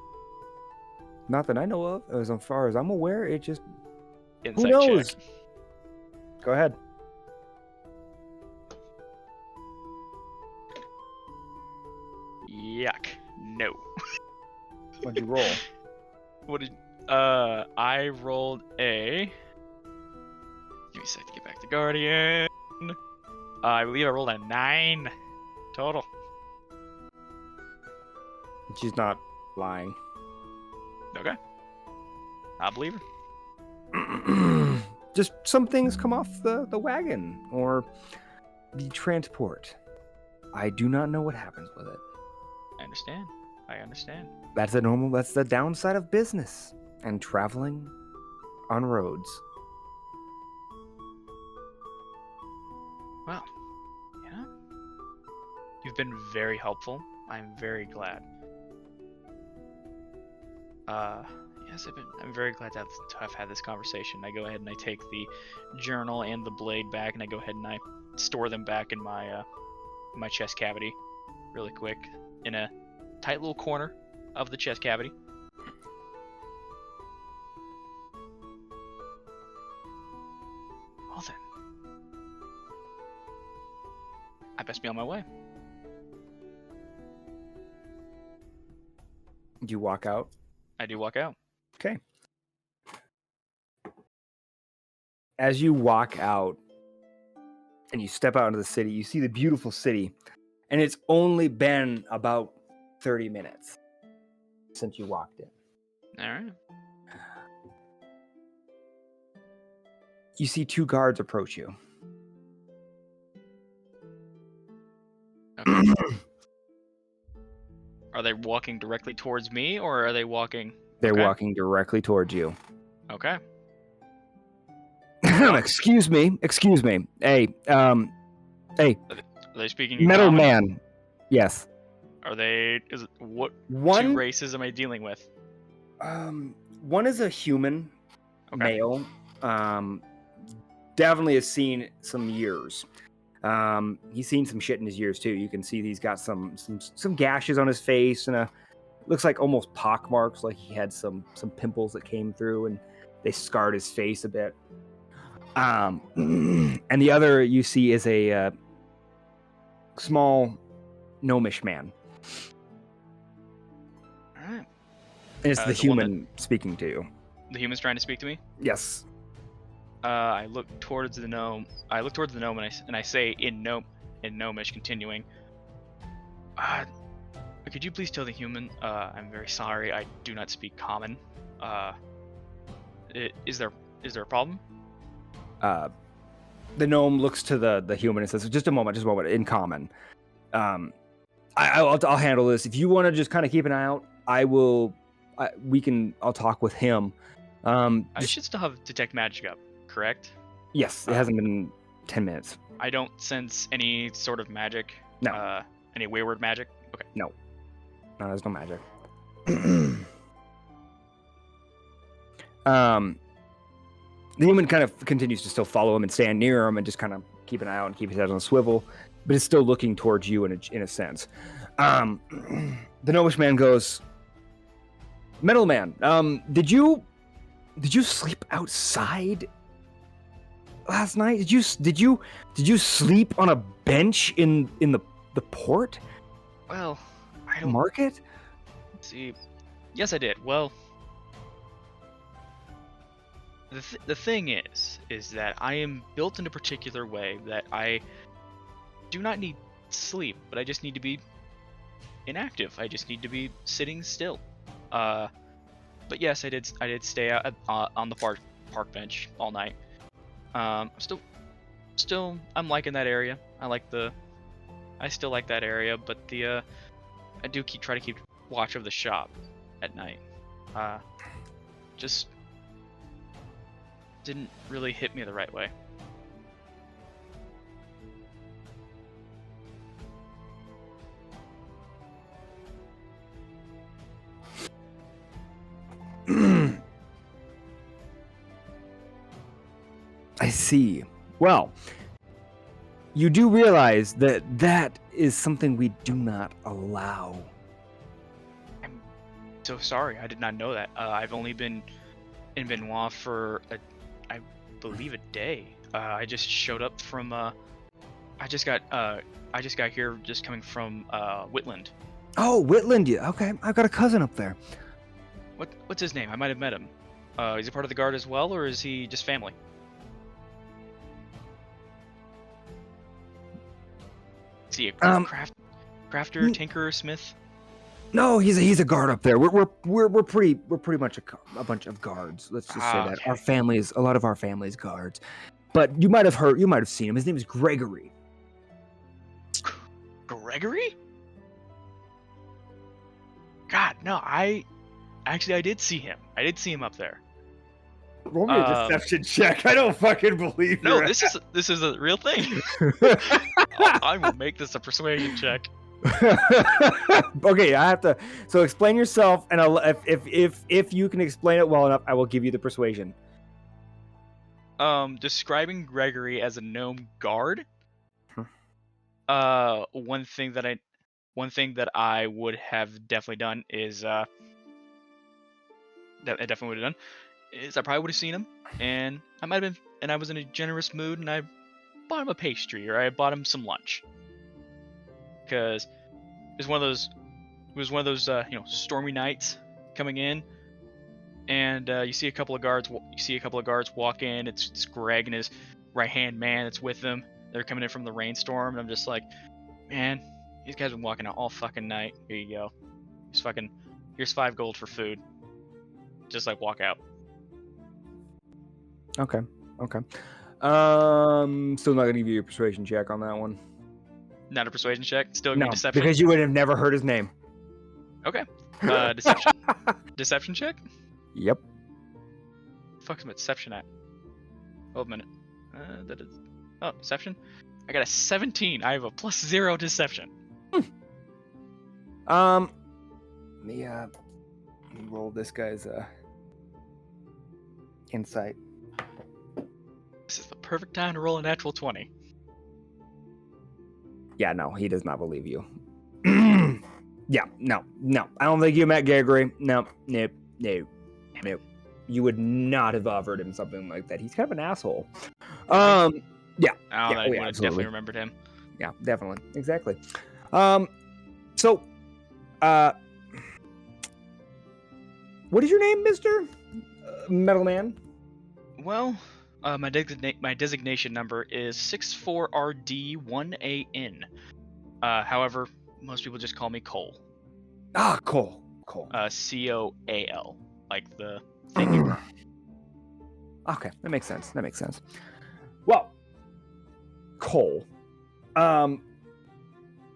Not that I know of. As far as I'm aware, it just Insight who knows? Check. Go ahead. Yuck. No. What'd you roll? I rolled a... Give me a sec to get back to Guardian. I believe I rolled a 9 total. She's not lying. Okay. I believe her. Just some things come off the wagon or the transport. I do not know what happens with it. I understand. That's the downside of business and traveling on roads. Well, you've been very helpful. I'm very glad. Yes, I'm very glad to have had this conversation. I go ahead and I take the journal and the blade back, and I go ahead and I store them back in my my chest cavity, really quick, in a tight little corner of the chest cavity. Well then, I best be on my way. Do you walk out? I do walk out. Okay. As you walk out and you step out into the city, you see the beautiful city, and it's only been about 30 minutes since you walked in. All right. You see 2 guards approach you. Okay. Are they walking directly towards me, or are they walking? They're Okay. walking directly towards you. Okay. Excuse me. Hey, hey, Are they speaking in metal common? man. Yes. Are they? What 2 One, races am I dealing with? one is a human Okay. male. Definitely has seen some years. He's seen some shit in his years too. You can see he's got some gashes on his face and looks like almost pock marks, like he had some pimples that came through and they scarred his face a bit. And the other you see is a small gnomish man. All right. And it's the The one human speaking to you. The human's trying to speak to me. Yes. I look towards the gnome. I look towards the gnome and I say in gnomish, continuing. Could you please tell the human? I'm very sorry. I do not speak common. Is there a problem? The gnome looks to the human and says, "Just a moment, in common. I'll handle this. If you want to just kind of keep an eye out, I'll talk with him. I should still have detect magic up, correct? Yes, it hasn't been 10 minutes. I don't sense any sort of magic. No. Any wayward magic. Okay. No, there's no magic. The human kind of continues to still follow him and stand near him and just kind of keep an eye out and keep his head on a swivel, but is still looking towards you in a sense. The gnomish man goes, "Metal man, did you sleep outside last night? Did you sleep on a bench in the port? Well, I don't Market? see. Yes, I did. Well, the thing is that I am built in a particular way that I do not need sleep, but I just need to be inactive. I just need to be sitting still. But yes, I did stay out on the park bench all night. Still, I'm liking that area. I still like that area, but I do try to keep watch of the shop at night. Just didn't really hit me the right way. I see. Well, you do realize that is something we do not allow. I'm so sorry. I did not know that. I've only been in Benoit for I believe a day. I just showed up from I just got here just coming from Whitland. Oh, Whitland, yeah. Okay, I've got a cousin up there. What's his name? I might have met him. Is he part of the guard as well, or is he just family? Is he a crafter, tinkerer, smith? No, he's a guard up there. We're pretty much a bunch of guards. Let's just say that Okay. a lot of our family's guards. But you might have seen him. His name is Gregory. Gregory? God, no, I did see him. I did see him up there. Roll me a deception check. I don't fucking believe you. No, this is a real thing. I will make this a persuasion check. Okay, I have to. So explain yourself, and if you can explain it well enough, I will give you the persuasion. Describing Gregory as a gnome guard. One thing that I would have definitely done is that I definitely would have done is I probably would have seen him, and I might have been, and I was in a generous mood, and I bought him a pastry, or I bought him some lunch, because it was one of those stormy nights coming in, and you see a couple of guards walk in. It's Greg and his right hand man that's with them. They're coming in from the rainstorm, and I'm just like, man, these guys have been walking out all fucking night. Here you go. Here's 5 gold for food. Just like walk out. Okay. Still not gonna give you a persuasion check on that one. Not a persuasion check. Still No, give me deception. because you would have never heard his name. Okay. Deception. Deception check. Yep. Fuck's my deception at? Hold a minute. Deception. I got a 17. I have a +0 deception. Let me roll this guy's insight. This is the perfect time to roll a natural 20. Yeah, no, he does not believe you. Yeah, no. I don't think you met Gregory. No. You would not have offered him something like that. He's kind of an asshole. Yeah. I would have definitely remembered him. Yeah, definitely. Exactly. So, what is your name, Mr. Metal Man? Well, my designation number is 64RD1AN. However, most people just call me Cole. Ah, Cole. COAL, like the thing you run. Okay, that makes sense. Well, Cole.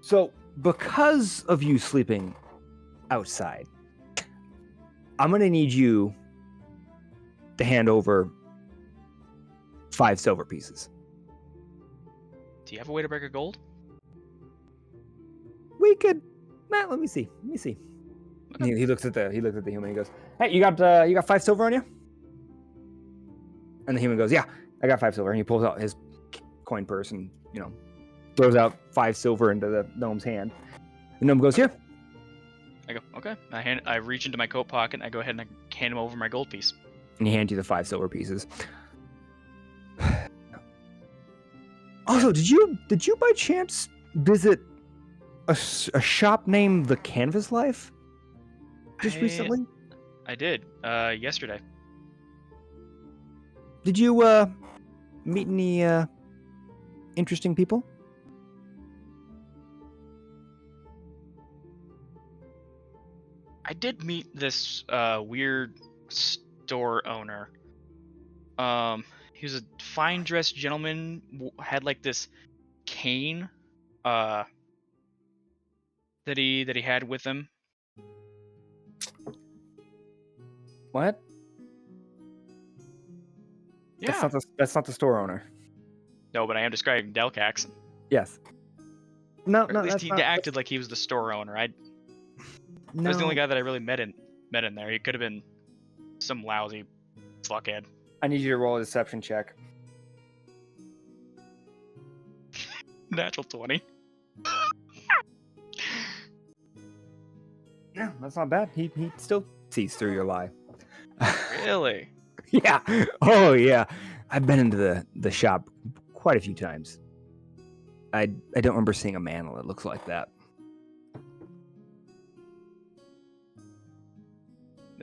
So because of you sleeping outside, I'm gonna need you to hand over 5 silver pieces. Do you have a way to break a gold? We could. Let me see. Okay. He looks at the human. He goes, "Hey, you got 5 silver on you?" And the human goes, "Yeah, I got 5 silver." And he pulls out his coin purse and throws out 5 silver into the gnome's hand. The gnome goes, "Here." I go, okay. I reach into my coat pocket. And I go ahead and I hand him over my gold piece. And he hands you the 5 silver pieces. Also, did you by chance visit a shop named The Canvas Life just recently? I did. Yesterday. Did you meet any interesting people? I did meet this weird store owner. He was a fine dressed gentleman, had like this cane that he had with him. What? Yeah. That's not the store owner. No, but I am describing Delcax. Yes. No, Or at least he acted like he was the store owner. That was the only guy that I really met in there. He could have been some lousy fuckhead. I need you to roll a deception check. Natural 20. Yeah, that's not bad. He still sees through your lie. Really? Yeah. Oh yeah. I've been into the shop quite a few times. I don't remember seeing a man that looks like that.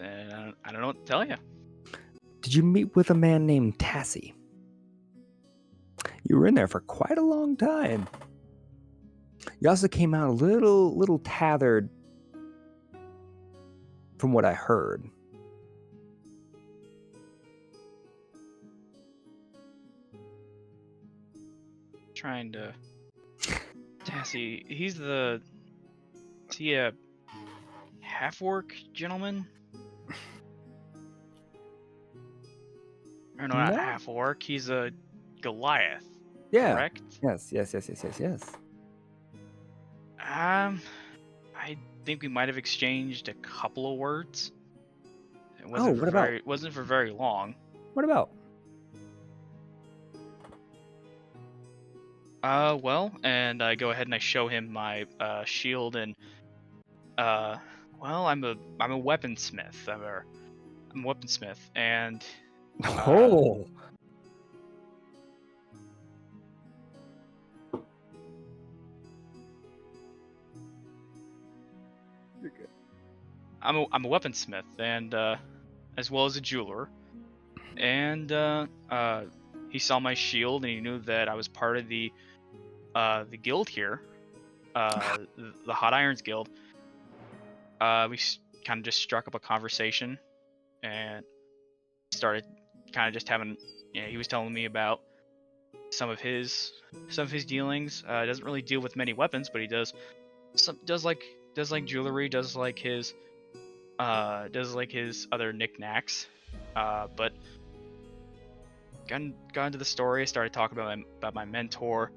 I don't know what to tell you. Did you meet with a man named Tasi? You were in there for quite a long time. You also came out a little tethered from what I heard. Trying to... Tasi, is he a half-orc gentleman? Or no, not half-orc, he's a Goliath. Yeah. Correct? Yes. I think we might have exchanged a couple of words. It Oh, what about? It wasn't for very long. What about? Well, and I go ahead and I show him my shield and well, I'm a weaponsmith. I'm a weaponsmith, and Oh. I'm a weaponsmith, and as well as a jeweler. And he saw my shield, and he knew that I was part of the guild here, the Hot Irons Guild. We kind of just struck up a conversation, and started kind of just having. You know, he was telling me about some of his dealings. Doesn't really deal with many weapons, but he does like jewelry, does like his other knickknacks. But got into the story. I started talking about my mentor,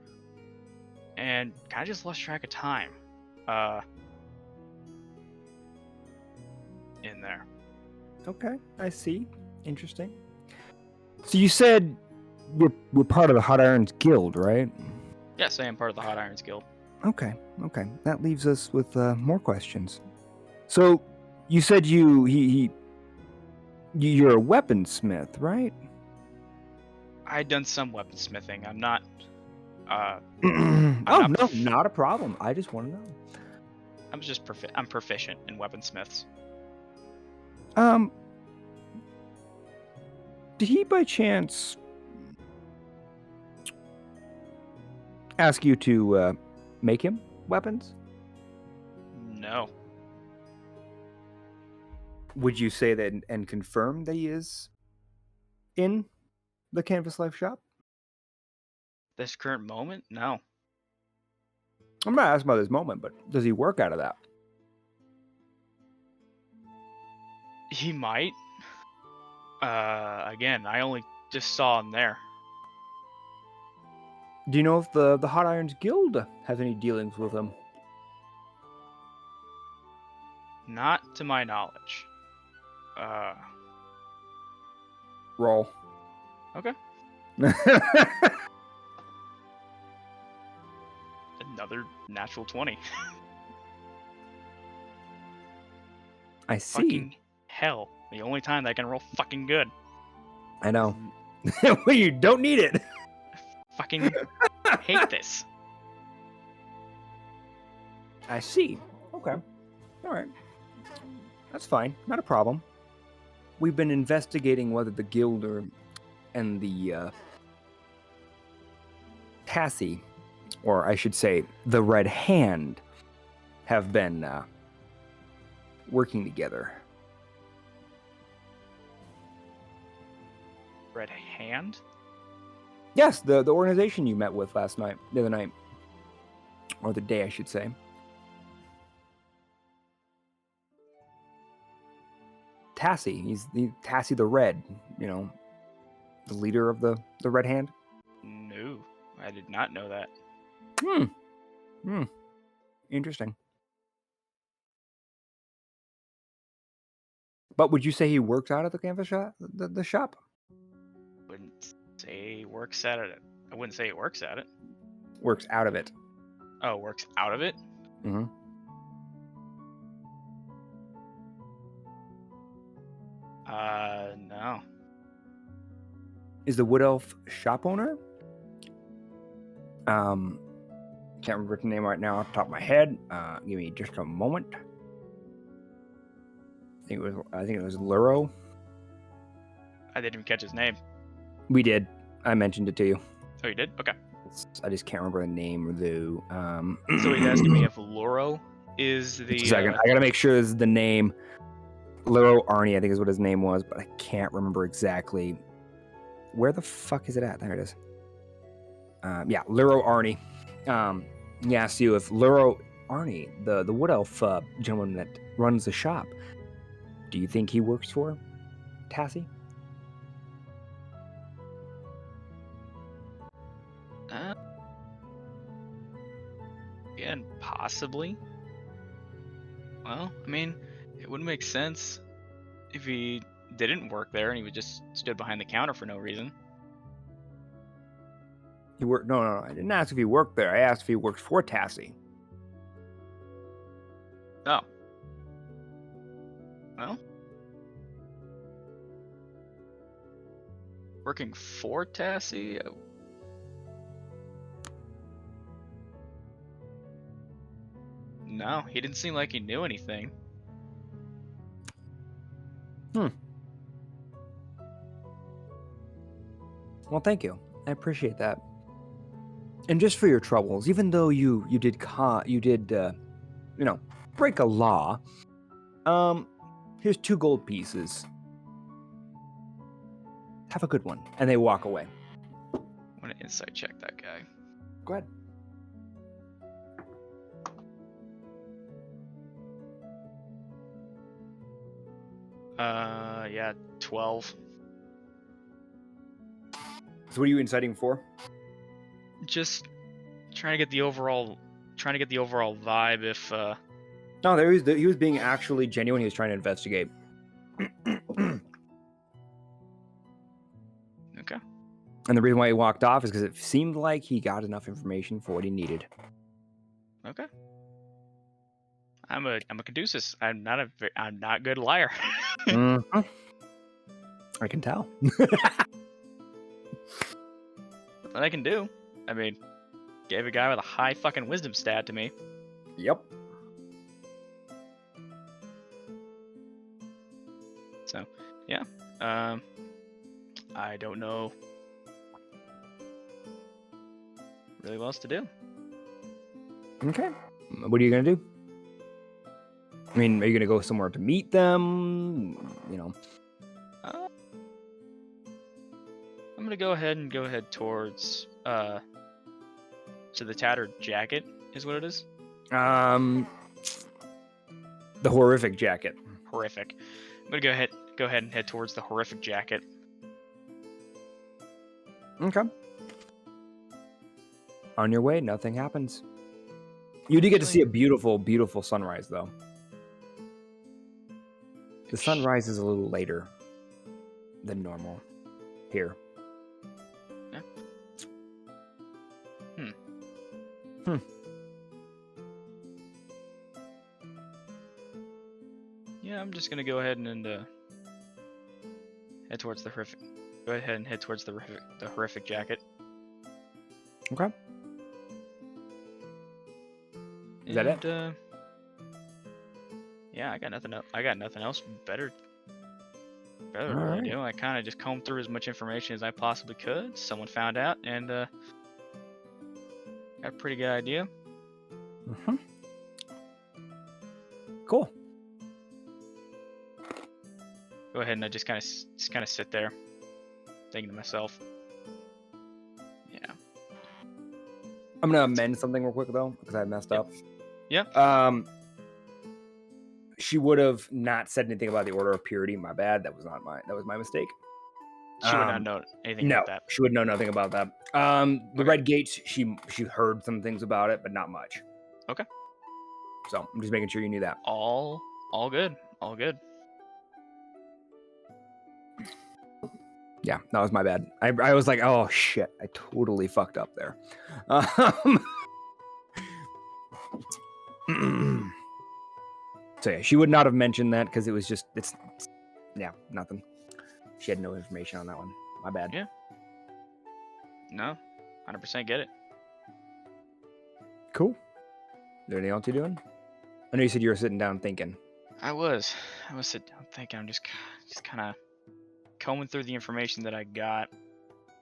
and kind of just lost track of time. In there. Okay, I see. Interesting. So you said we're part of the Hot Irons Guild, right? Yes, I am part of the Hot Irons Guild. Okay. That leaves us with more questions. So you said you're a weaponsmith, right? I've done some weaponsmithing. I'm not. No, not a problem. I just want to know. I'm proficient in weaponsmiths. Did he by chance ask you to make him weapons? No. Would you say that and confirm that he is in the Canvas Life shop? This current moment? No. I'm not asking about this moment, but does he work out of that? He might. Again, I only just saw him there. Do you know if the Hot Irons Guild has any dealings with him? Not to my knowledge. Roll. Okay. Another natural 20. I see. Fucking hell. The only time that I can roll fucking good. I know. Well, you don't need it. Fucking hate this. I see. Okay. All right. That's fine. Not a problem. We've been investigating whether the guild and the Tasi, or I should say the Red Hand, have been working together. Red Hand? Yes, the organization you met with the other night, or the day, I should say. Tasi, he's Tasi the Red, the leader of the Red Hand. No, I did not know that. Interesting. But would you say he works out of the canvas shop, the shop? Wouldn't say he works at it. I wouldn't say he works at it. Works out of it. Oh, works out of it? Mm-hmm. No. Is the Wood Elf shop owner? Can't remember the name right now off the top of my head. Give me just a moment. I think it was Luro. I didn't even catch his name. We did. I mentioned it to you. Oh, you did? Okay. I just can't remember the name though. So he's asking me if Luro is the. Just a second. I gotta make sure this is the name. Luro Arnie, I think is what his name was, but I can't remember exactly. Where the fuck is it at? There it is. Yeah, Luro Arnie. He asked you if Luro Arnie, the Wood Elf gentleman that runs the shop, do you think he works for Tasi? Again, Possibly. Well, I mean, it wouldn't make sense if he didn't work there and he would just stood behind the counter for no reason. He worked. No, I didn't ask if he worked there. I asked if he worked for Tasi. Oh. Well. Working for Tasi? No, he didn't seem like he knew anything. Well, thank you. I appreciate that. And just for your troubles, even though you did break a law, here's 2 gold pieces. Have a good one. And they walk away. I want to insight check that guy. Go ahead. Yeah, 12. So what are you inciting for? Just trying to get the overall vibe if No, he was being actually genuine. He was trying to investigate. Okay. And the reason why he walked off is because it seemed like he got enough information for what he needed. Okay. I'm a caduceus. I'm not a good liar. Mm-hmm. I can tell. Nothing I can do. I mean, gave a guy with a high fucking wisdom stat to me. Yep. So, yeah. I don't know really what else to do. Okay. What are you gonna do? I mean, are you gonna go somewhere to meet them? You know. I'm gonna go ahead towards to the tattered jacket is what it is. The horrific jacket. Horrific. I'm gonna go ahead and head towards the horrific jacket. Okay. On your way, nothing happens. You did get to see a beautiful, beautiful sunrise, though. The sunrise is a little later than normal here. Yeah. Yeah, I'm just gonna go ahead and head towards the horrific. Go ahead and head towards the horrific jacket. Okay. Is that it? Yeah, I got nothing else. I got nothing else better to really Alright. do. I kind of just combed through as much information as I possibly could. Someone found out, and got a pretty good idea. Mm-hmm. Cool. Go ahead and I just kind of sit there, thinking to myself. Yeah. I'm gonna amend something real quick though, because I messed up. Yeah. She would have not said anything about the Order of Purity. My bad. That was my mistake. She would not know anything No, about that. she would know nothing about that. The Red Gates, she heard some things about it, but not much. Okay. So I'm just making sure you knew that. All good. All good. Yeah, that was my bad. I was like, oh shit, I totally fucked up there. So yeah, she would not have mentioned that because it's nothing. She had no information on that one. My bad. Yeah. No, 100% get it. Cool. Is there anything else you're doing? I know you said you were sitting down thinking. I was sitting down thinking. I'm just kind of combing through the information that I got,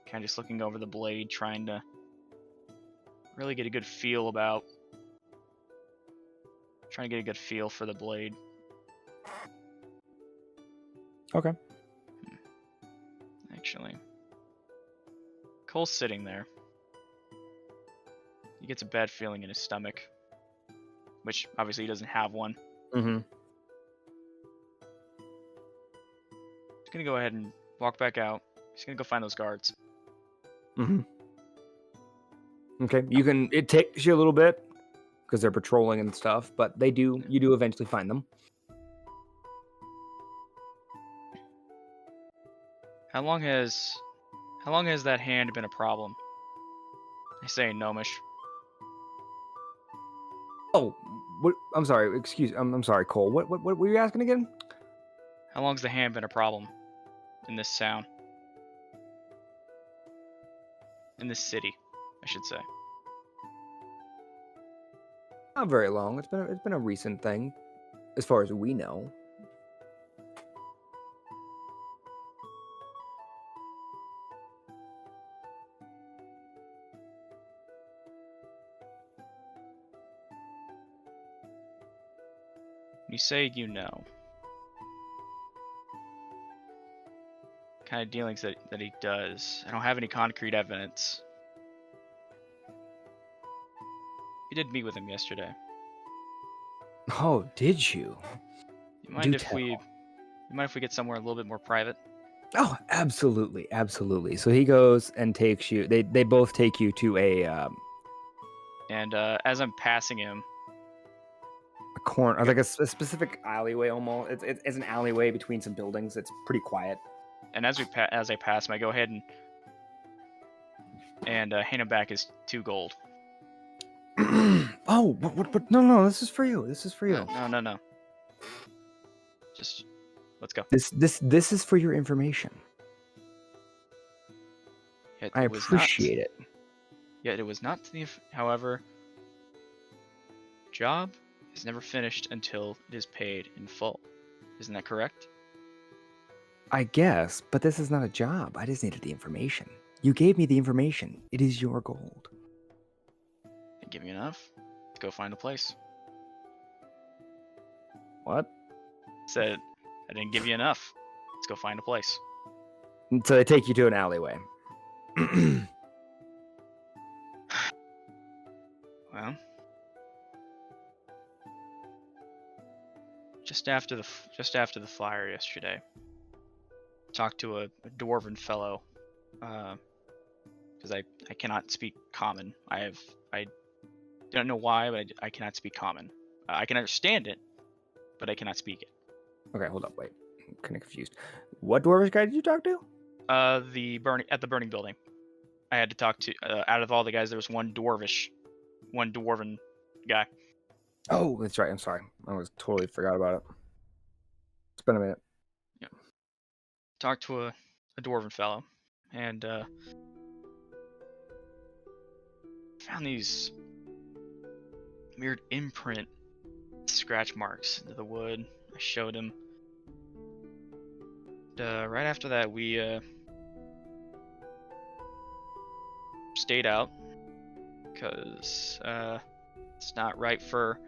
kind of just looking over the blade, trying to really get a good feel for the blade. Okay. Actually, Cole's sitting there. He gets a bad feeling in his stomach, which obviously he doesn't have one. Mm-hmm. He's gonna go ahead and walk back out. He's gonna go find those guards. Mm-hmm. Okay, it takes you a little bit because they're patrolling and stuff. But you do eventually find them. How long has that hand been a problem? I say gnomish. Oh, what? I'm sorry. I'm sorry, Cole. What were you asking again? How long's the hand been a problem in this town? In this city, I should say. Not very long. It's been a recent thing, as far as we know. You say you know. Kind of dealings that he does. I don't have any concrete evidence. You did meet with him yesterday. Oh, did you? You mind if we get somewhere a little bit more private? Oh, absolutely, absolutely. So he goes and takes you. They both take you to a And as I'm passing him, corner, like a specific alleyway. Almost, it's an alleyway between some buildings. It's pretty quiet. and as I pass him, I go ahead and hand him back his 2 gold. Oh, what? No, this is for you. This is for you. No. Just let's go. This is for your information. I appreciate it. Yet it was not to the. However, job is never finished until it is paid in full. Isn't that correct? I guess, but this is not a job. I just needed the information. You gave me the information. It is your gold. Didn't give me enough. Let's go find a place. What? Said I didn't give you enough. Let's go find a place. And so they take you to an alleyway. Well, just after the fire yesterday, talked to a dwarven fellow, because I cannot speak common. I don't know why, but I cannot speak common. I can understand it, but I cannot speak it. Okay, hold up, wait. I'm kind of confused. What dwarvish guy did you talk to? At the burning building. I had to talk to out of all the guys, there was one dwarven guy. Oh, that's right. I'm sorry. I was totally forgot about it. It's been a minute. Yeah. Talked to a dwarven fellow, and found these weird imprint scratch marks into the wood. I showed him. Right after that, we stayed out because it's not right for.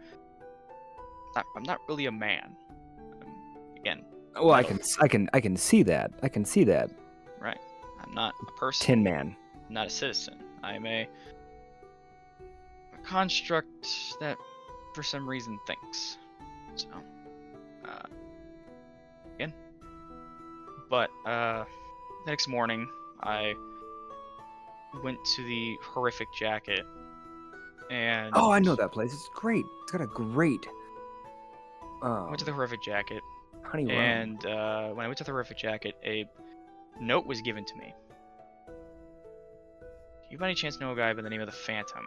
I'm not really a man. Again. Well, I can see that. I can see that. Right. I'm not a person. Tin Man. I'm not a citizen. I'm a construct that, for some reason, thinks. So, again. But the next morning, I went to the Horrific Jacket, and oh, I know that place. It's great. It's got a great. I went to the Horrific Jacket, honey rum. and when I went to the Horrific Jacket, a note was given to me. Do you by any chance know a guy by the name of the Phantom?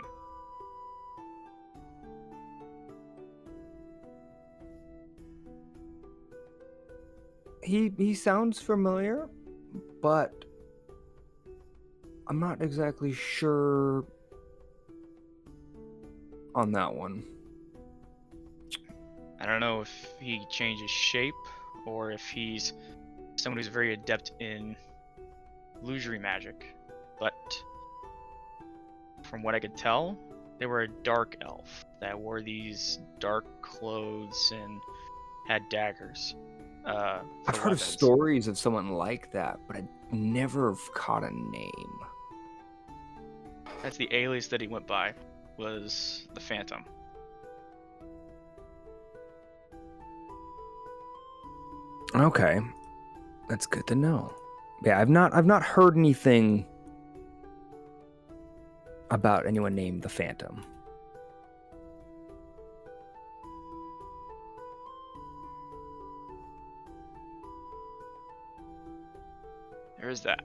He sounds familiar, but I'm not exactly sure on that one. I don't know if he changes shape or if he's someone who's very adept in illusory magic, but from what I could tell, they were a dark elf that wore these dark clothes and had daggers. I've heard of stories of someone like that, but I never caught a name. That's the alias that he went by, was the Phantom. Okay, that's good to know. Yeah, I've not heard anything about anyone named the Phantom. there is that.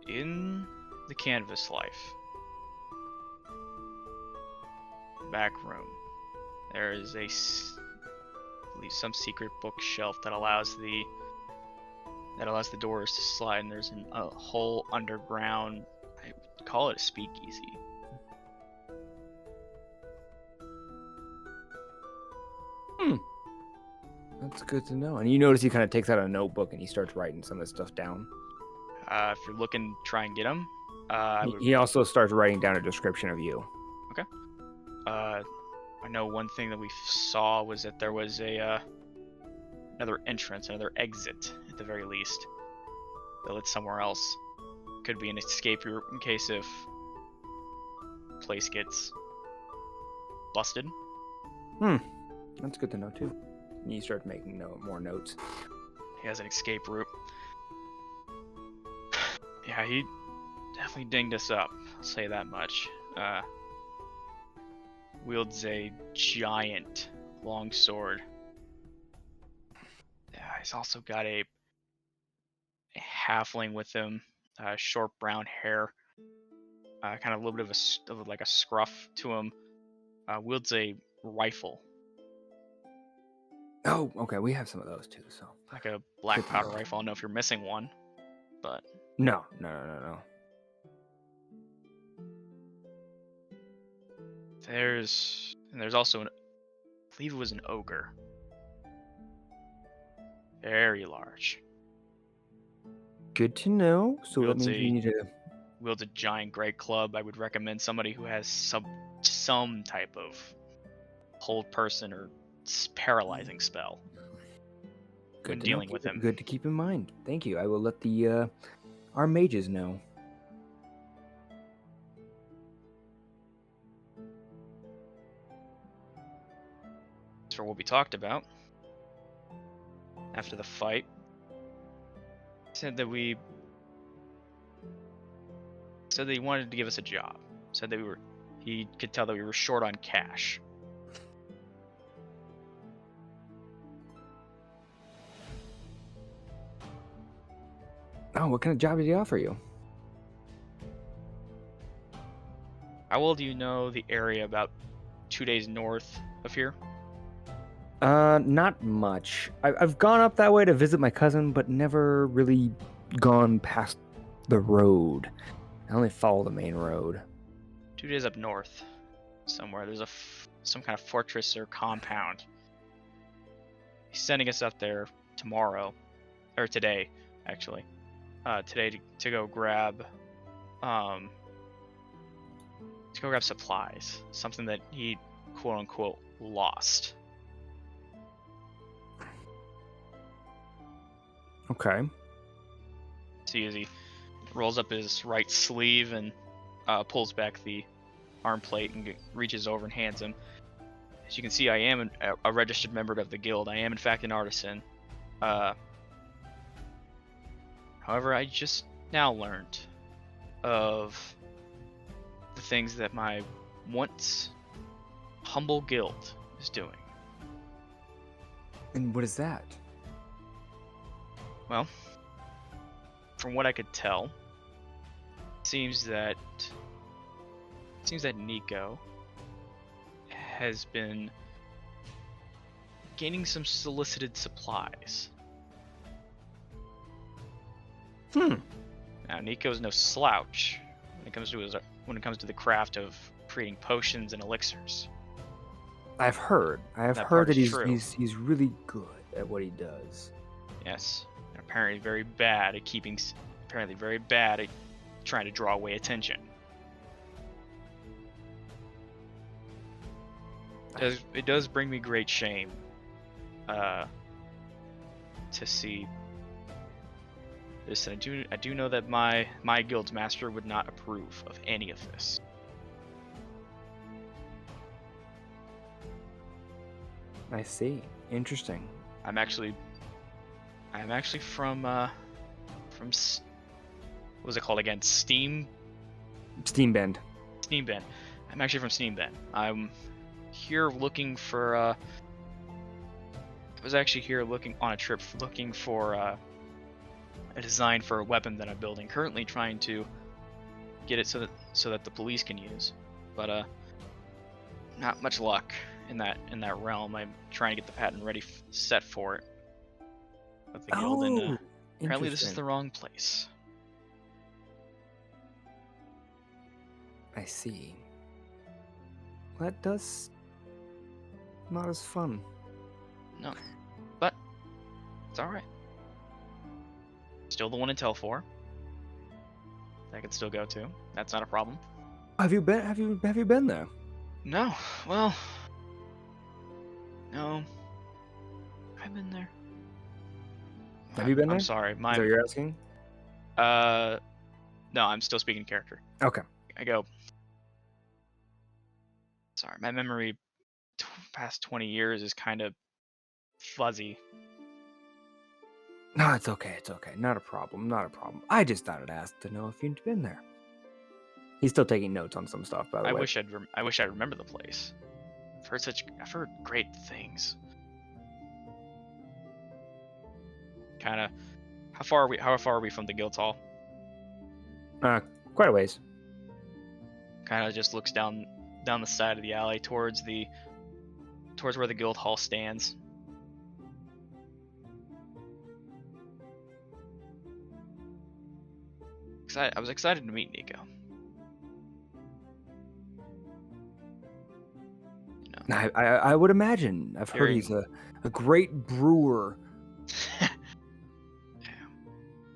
In the canvas life back room, there is I believe some secret bookshelf that allows the doors to slide, and there's a whole underground, I would call it a speakeasy. That's good to know. And you notice he kind of takes out a notebook and he starts writing some of this stuff down. If you're looking to try and get him, He also starts writing down a description of you. Okay. I know one thing that we saw was that there was another entrance, another exit at the very least. That led somewhere else. Could be an escape route in case if the place gets busted. That's good to know too. And you start making more notes. He has an escape route. Yeah, he definitely dinged us up. I'll say that much. Wields a giant long sword. Yeah, he's also got a halfling with him, short brown hair, kind of a little bit of like a scruff to him. Wields a rifle. Oh, okay. We have some of those too. So Like a black powder rifle. I don't know if you're missing one, but no. There's also I believe it was an ogre. Very large. Good to know. So that means we need to. Wields a giant great club. I would recommend somebody who has some type of hold person or paralyzing spell when dealing with him. Good to keep in mind. Thank you. I will let the our mages know. For what we talked about after the fight, said that he wanted to give us a job. Said that he could tell that we were short on cash. Oh, what kind of job did he offer you? How well do you know the area about 2 days north of here? Not much. I've gone up that way to visit my cousin, but never really gone past the road. I only follow the main road. 2 days up north, somewhere. There's some kind of fortress or compound. He's sending us up there tomorrow, or today, actually. Today to go grab, supplies. Something that he, quote unquote, lost. Okay. See as he rolls up his right sleeve and pulls back the arm plate and reaches over and hands him. As you can see, I am a registered member of the guild. I am, in fact, an artisan. However, I just now learned of the things that my once humble guild is doing. And what is that? Well, from what I could tell, it seems that Nico has been gaining some solicited supplies. Now, Nico's no slouch when it comes to the craft of creating potions and elixirs. I've heard that he's really good at what he does. Yes, and apparently very bad at trying to draw away attention. It does bring me great shame to see this. I do know that my guild's master would not approve of any of this. I see. Interesting. I'm actually from what was it called again? Steambend. Steambend. I'm actually from Steambend. I'm here looking for was actually here looking on a trip, looking for a design for a weapon that I'm building. Currently trying to get it so that the police can use, but not much luck in that realm. I'm trying to get the patent ready, set for it with the guild, and apparently this is Interesting. the wrong place. I see. That does not as fun. No, but it's all right. Still the one in Telfor. I could still go to. That's not a problem. Have you been? Have you been there? No, well, no. I've been there. Have you been there? I'm sorry. Is that what you're asking? No, I'm still speaking character. Okay. I go. Sorry, my memory past 20 years is kind of fuzzy. No, it's okay. It's okay. Not a problem. Not a problem. I just thought I'd ask to know if you'd been there. He's still taking notes on some stuff, by the way. I wish I remember the place. I've heard great things. Kind of. How far are we from the guild hall? Quite a ways. Kind of just looks down the side of the alley towards where the guild hall stands. I was excited to meet Nico. You know, I would imagine. I've heard he's a great brewer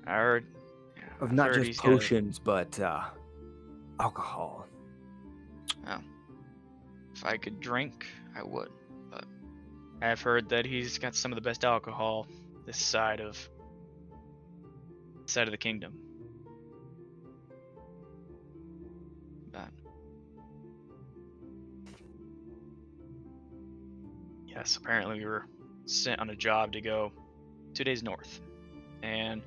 I heard. of not just potions, but alcohol. Oh. If I could drink, I would. But I've heard that he's got some of the best alcohol this side of the kingdom. But yes, apparently we were sent on a job to go 2 days north and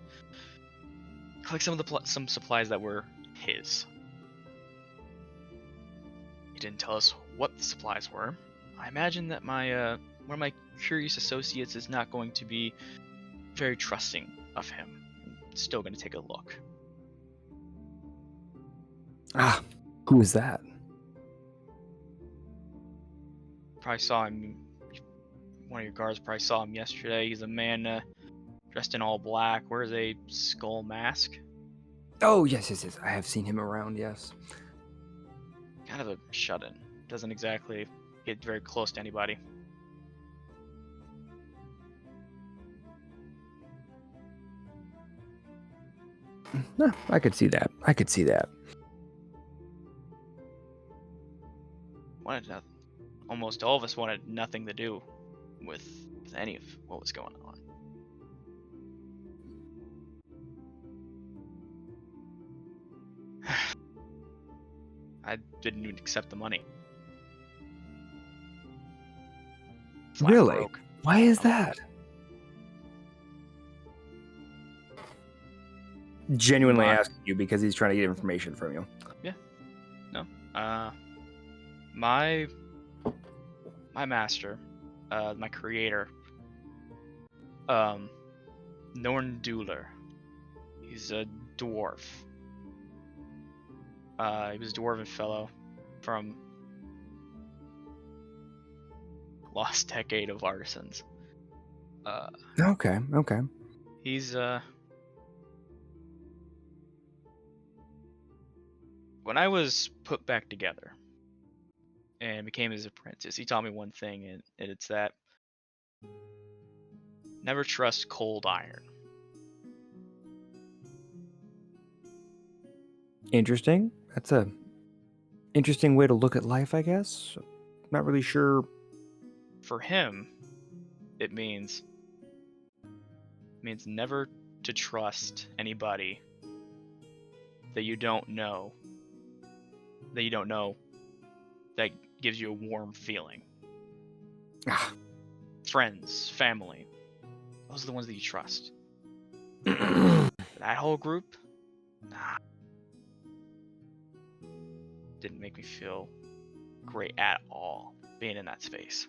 collect some supplies that were his. He didn't tell us what the supplies were. I imagine that my one of my curious associates is not going to be very trusting of him. I'm still going to take a look. Who is that? Probably saw him. One of your guards probably saw him yesterday. He's a man dressed in all black, wears a skull mask. Oh, yes. I have seen him around, yes. Kind of a shut-in. Doesn't exactly get very close to anybody. No, I could see that. Almost all of us wanted nothing to do with any of what was going on. I didn't even accept the money. Flat Really? broke. Why is that? Genuinely asking you because he's trying to get information from you. Yeah. No. My master, my creator, Nornduler. He's a dwarf. He was a dwarven fellow from Lost Decade of Artisans. Okay. He's when I was put back together and became his apprentice, he taught me one thing, and it's that never trust cold iron. Interesting. That's a interesting way to look at life, I guess. Not really sure. For him, it means never to trust anybody that you don't know. That gives you a warm feeling. Friends, family. Those are the ones that you trust. That whole group? Nah. Didn't make me feel great at all being in that space.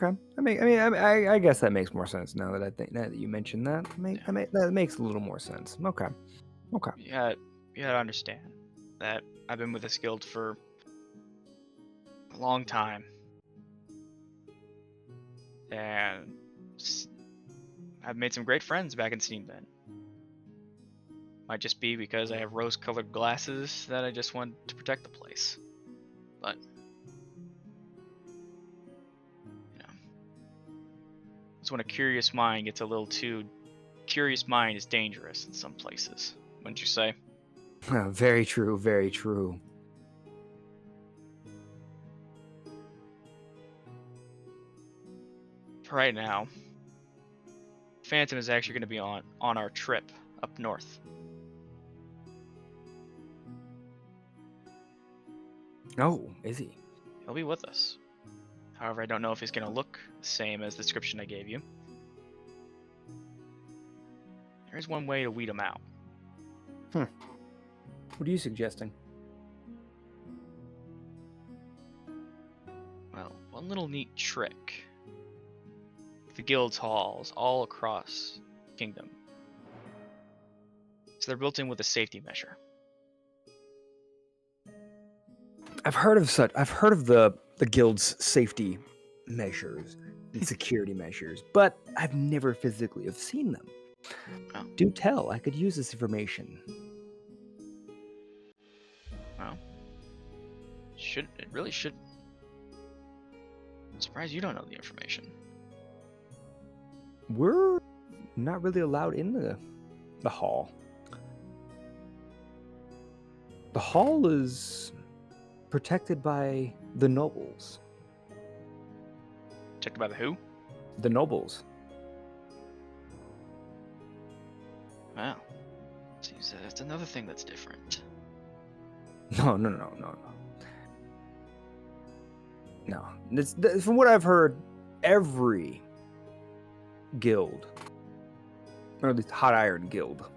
Okay. I guess that makes more sense now that you mentioned that. That makes a little more sense. Okay. Okay. You gotta understand that I've been with this guild for a long time, and I've made some great friends back in Steam then. Might just be because I have rose-colored glasses that I just want to protect the place. But, you know, it's when a curious mind gets a little too... Curious mind is dangerous in some places, wouldn't you say? Very true. Very true. For right now, Phantom is actually going to be on our trip up north. Oh, is he? He'll be with us. However, I don't know if he's going to look the same as the description I gave you. There's one way to weed him out. What are you suggesting? Well, one little neat trick. The guild's halls all across the kingdom. So they're built in with a safety measure. I've heard of the guild's safety measures and security measures, but I've never physically have seen them. Oh. Do tell. I could use this information. Well, it really should. I'm surprised you don't know the information. We're not really allowed in the hall. The hall is protected by the nobles. Protected by the who? The nobles. Wow. Seems that's another thing that's different. No. No. From what I've heard, every guild, or at least Hot Iron Guild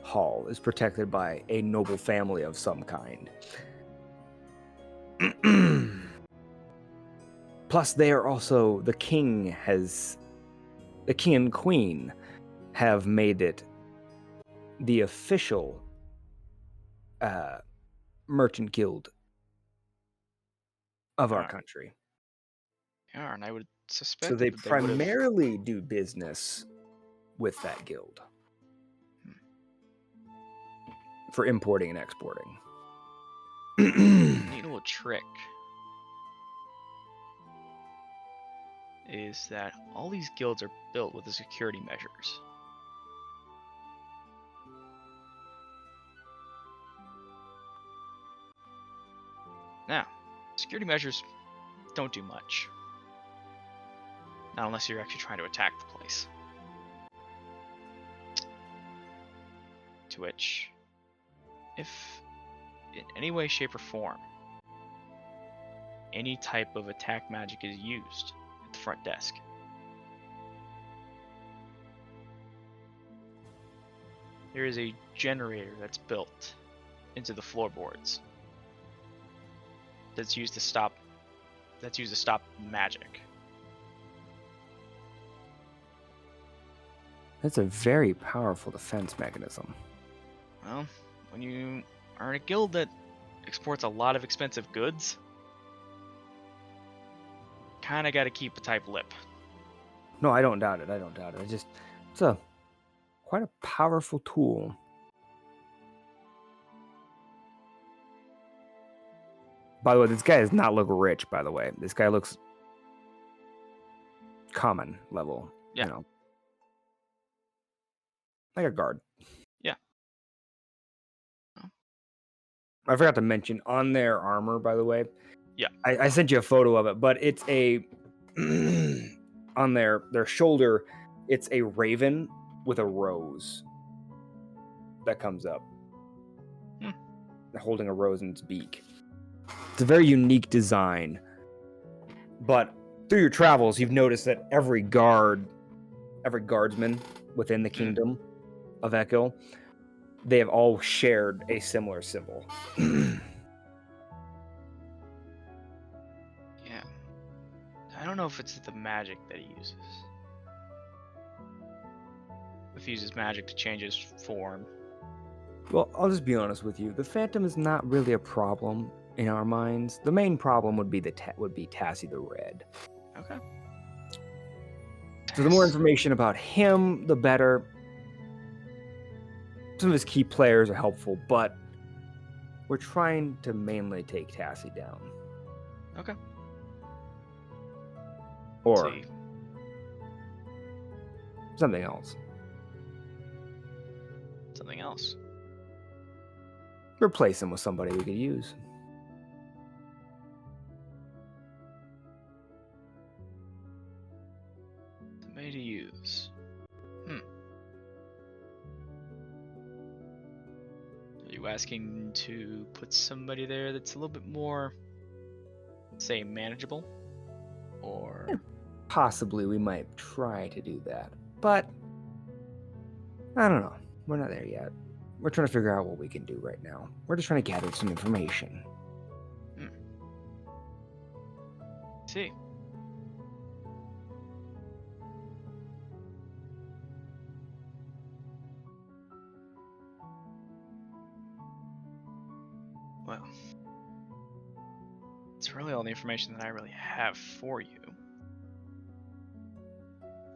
hall, is protected by a noble family of some kind. Plus, they are also the king and queen have made it the official merchant guild of our country. Yeah, and I would suspect So they that primarily do business with that guild for importing and exporting. Neat little trick is that all these guilds are built with the security measures. Now, security measures don't do much. Not unless you're actually trying to attack the place. To which, if in any way, shape, or form, any type of attack magic is used at the front desk, there is a generator that's built into the floorboards that's used to stop magic. That's a very powerful defense mechanism. Well, when you are in a guild that exports a lot of expensive goods, kinda gotta keep a tight lip. No, I don't doubt it. It's quite a powerful tool. By the way, this guy does not look rich, by the way. This guy looks common level. Yeah. You know. Like a guard. Yeah. I forgot to mention on their armor, by the way. Yeah. I sent you a photo of it, but it's a on their shoulder, it's a raven with a rose that comes up. Holding a rose in its beak. It's a very unique design. But through your travels, you've noticed that every guardsman within the kingdom of Echo, they have all shared a similar symbol. Yeah. I don't don't know if it's the magic that he uses. If he uses magic to change his form. Well, I'll just be honest with you. The Phantom is not really a problem in our minds. The main problem would be Tasi the Red. Okay. So the more information about him, the better. Some of his key players are helpful, but we're trying to mainly take Tasi down. Okay. Or See. something else. Something else. Replace him with somebody we could use. Somebody to use. Are you asking to put somebody there that's a little bit more, say, manageable? Or... Possibly we might try to do that. But I don't know. We're not there yet. We're trying to figure out what we can do right now. We're just trying to gather some information. See. Well, it's really all the information that I really have for you.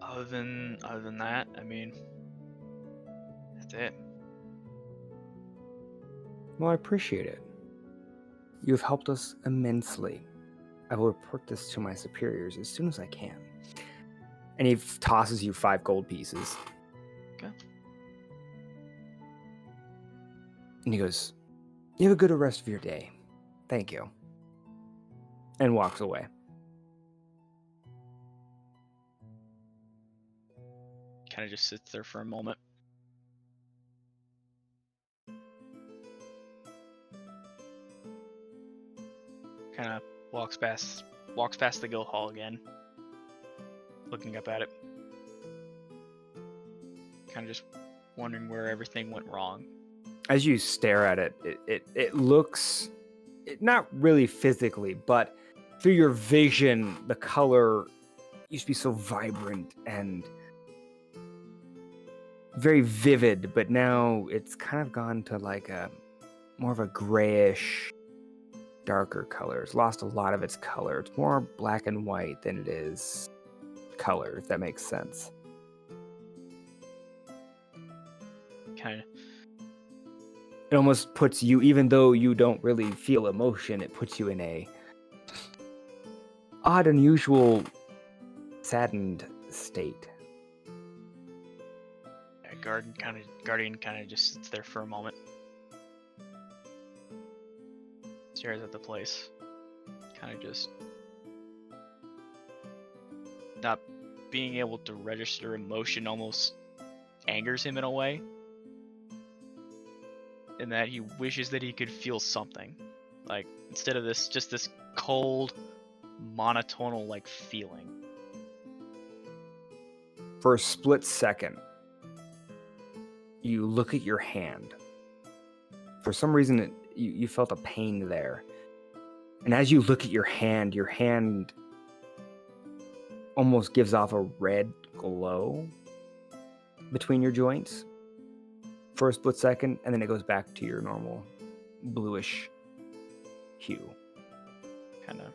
Other than that, I mean, that's it. Well, I appreciate it. You've helped us immensely. I will report this to my superiors as soon as I can. And he tosses you 5 gold pieces. Okay. And he goes, "You have a good rest of your day. Thank you." And walks away. Kind of just sits there for a moment. Kind of walks past the guild hall again, looking up at it. Kind of just wondering where everything went wrong. As you stare at it, it looks, not really physically, but through your vision, the color used to be so vibrant and very vivid, but now it's kind of gone to like a more of a grayish, darker color. It's lost a lot of its color. It's more black and white than it is color, if that makes sense. Kind of. It almost puts you, even though you don't really feel emotion, it puts you in a odd, unusual, saddened state. Guardian kind of just sits there for a moment. Stares at the place. Kind of just not being able to register emotion almost angers him in a way. In that he wishes that he could feel something. Like, instead of just this cold, monotonal, like, feeling. For a split second, you look at your hand. For some reason, you felt a pain there. And as you look at your hand almost gives off a red glow between your joints for a split second, and then it goes back to your normal bluish hue. Kind of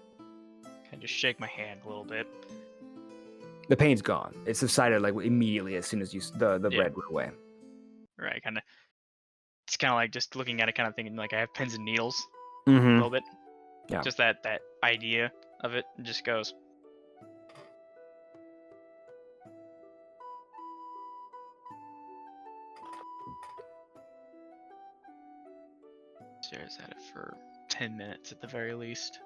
just shake my hand a little bit. The pain's gone. It subsided like immediately as soon as the red went away. Right, kind of. It's kind of like just looking at it, kind of thinking like I have pins and needles a Mm-hmm. little bit. Yeah. Just that idea of it just goes. Stares at it for 10 minutes at the very least.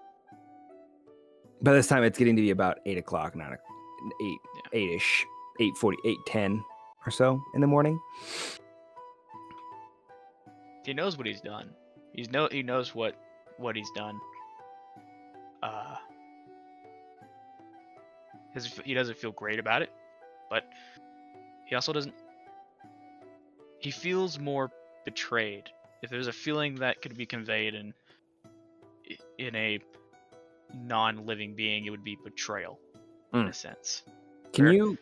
By this time, it's getting to be about 8 o'clock, 8-ish, 8:40, 8:10 or so in the morning. He knows what he's done. He knows what he's done. He doesn't feel great about it, but he also doesn't. He feels more betrayed. If there's a feeling that could be conveyed in a non-living being, it would be betrayal. in a sense. Can Where- you?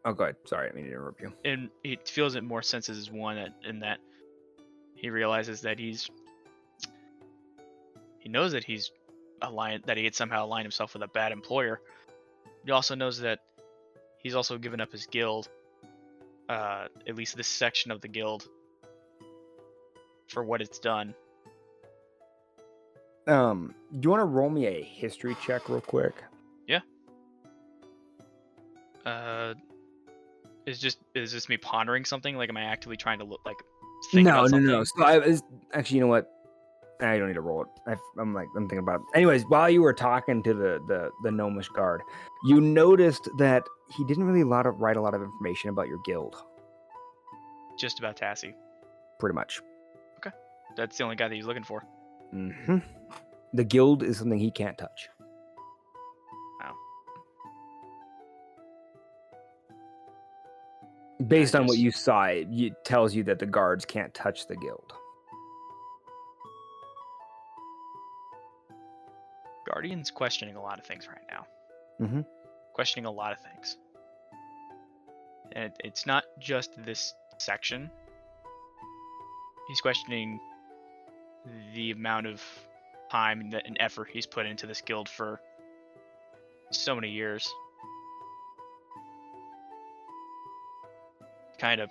Oh, go ahead. Sorry, I didn't mean to interrupt you. And he feels it more sense as one in that he realizes that he knows that he's that he had somehow aligned himself with a bad employer. He also knows that he's also given up his guild, at least this section of the guild, for what it's done. Do you want to roll me a history check real quick? Yeah. Is this me pondering something? Like, am I actively trying to think about something? No. So I was actually, you know what? I don't need to roll it. I'm thinking about it. Anyways, while you were talking to the gnomish guard, you noticed that he didn't really write a lot of information about your guild. Just about Tasi. Pretty much. That's the only guy that he's looking for. Mm-hmm. The guild is something he can't touch. Wow. Based on what you saw, it tells you that the guards can't touch the guild. Guardian's questioning a lot of things right now. Mm-hmm. Questioning a lot of things. And it's not just this section. He's questioning the amount of time and effort he's put into this guild for so many years. Kind of,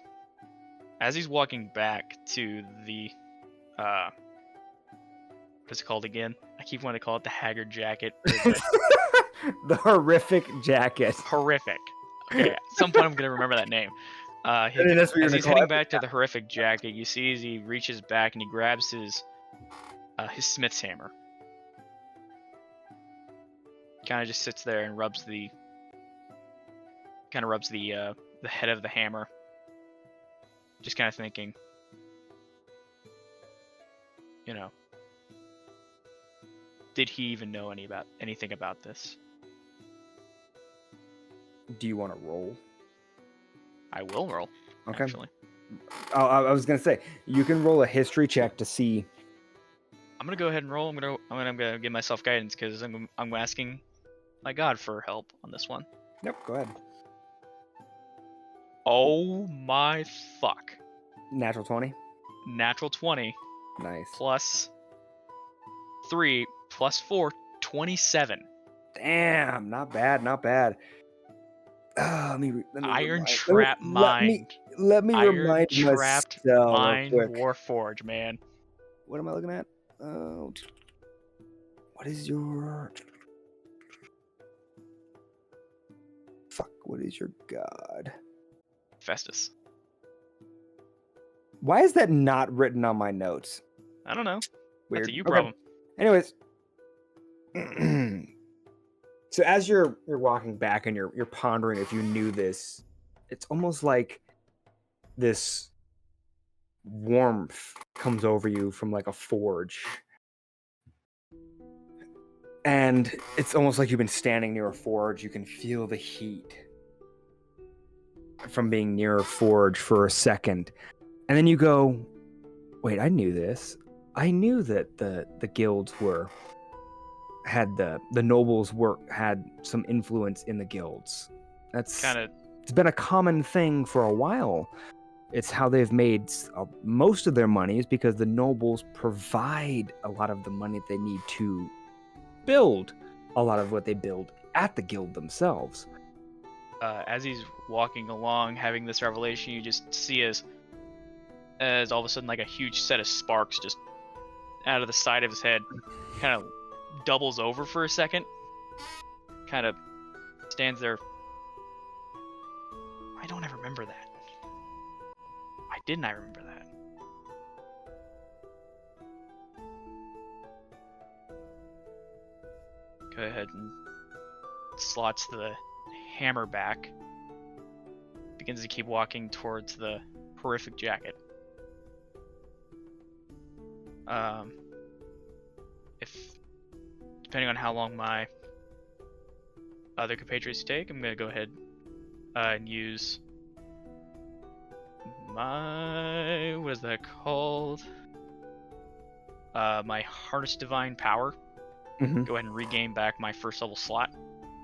as he's walking back to the, what's it called again? I keep wanting to call it the haggard jacket. The horrific jacket. Horrific. Okay, at some point I'm gonna remember that name. As he's heading back to the horrific jacket, you see as he reaches back and he grabs his smith's hammer. Kind of just sits there and rubs the head of the hammer. Just kind of thinking, did he even know anything about this? Do you want to roll? I will roll. Okay. Actually, I was gonna say you can roll a history check to see. I'm gonna go ahead and roll. I'm gonna give myself guidance because I'm asking my God for help on this one. Yep. Go ahead. Oh my fuck! Natural 20. Natural 20. Nice. Plus 3 plus 4, 27. Damn, not bad, not bad. Let me Iron Trap Mind. Let me Iron remind Trapped myself Mind real quick. Warforge, man. What am I looking at? What is your... Fuck, what is your god? Festus. Why is that not written on my notes? I don't know. Weird. That's a you Okay. problem. Anyways. So as you're walking back and you're pondering if you knew this, it's almost like this warmth comes over you from like a forge. And it's almost like you've been standing near a forge. You can feel the heat from being near a forge for a second. And then you go, wait, I knew this. I knew that the guilds had the nobles had some influence in the guilds. That's it's been a common thing for a while. It's how they've made most of their money is because the nobles provide a lot of the money they need to build a lot of what they build at the guild themselves. As he's walking along, having this revelation, you just see as all of a sudden like a huge set of sparks just out of the side of his head, kind of doubles over for a second, kind of stands there. I don't ever remember that. Why didn't I remember that? Go ahead and slots the hammer back. Begins to keep walking towards the horrific jacket. Depending on how long my other compatriots take, I'm gonna go ahead and use my, what is that called? My Harness Divine Power. Mm-hmm. Go ahead and regain back my first level slot.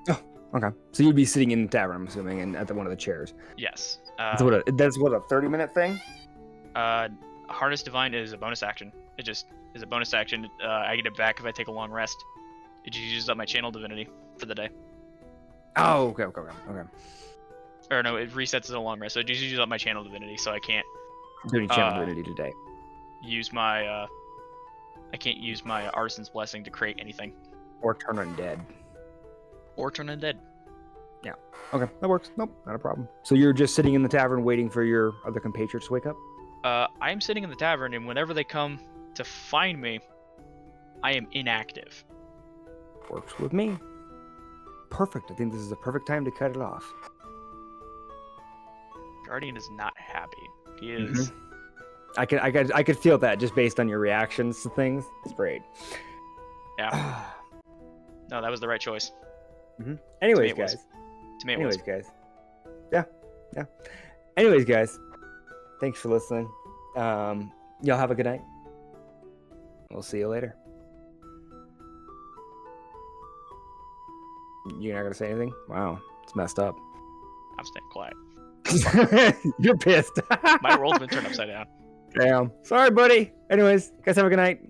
Oh, Okay. So you'd be sitting in the tavern, I'm assuming, and at one of the chairs. Yes. That's what a 30-minute thing? Harness Divine is a bonus action. It just is a bonus action. I get it back if I take a long rest. It just uses up my channel divinity for the day. Oh, okay. Or no, it resets as a long rest. So it just uses up my channel divinity, so I can't Doing channel divinity today. use my I can't use my Artisan's Blessing to create anything. Or turn undead. Or turn undead. Yeah. Okay, that works. Nope, not a problem. So you're just sitting in the tavern waiting for your other compatriots to wake up? I am sitting in the tavern, and whenever they come to find me, I am inactive. Works with me. Perfect. I think this is the perfect time to cut it off. Guardian is not happy. He is. I could feel that just based on your reactions to things. It's great. Yeah. No, that was the right choice. Anyways, guys. To me, it was. Anyways, guys. Yeah. Anyways, guys. Thanks for listening. Y'all have a good night. We'll see you later. You're not gonna say anything? Wow, it's messed up. I'm staying quiet. You're pissed. My world's been turned upside down. Damn. Sorry, buddy. Anyways, guys have a good night.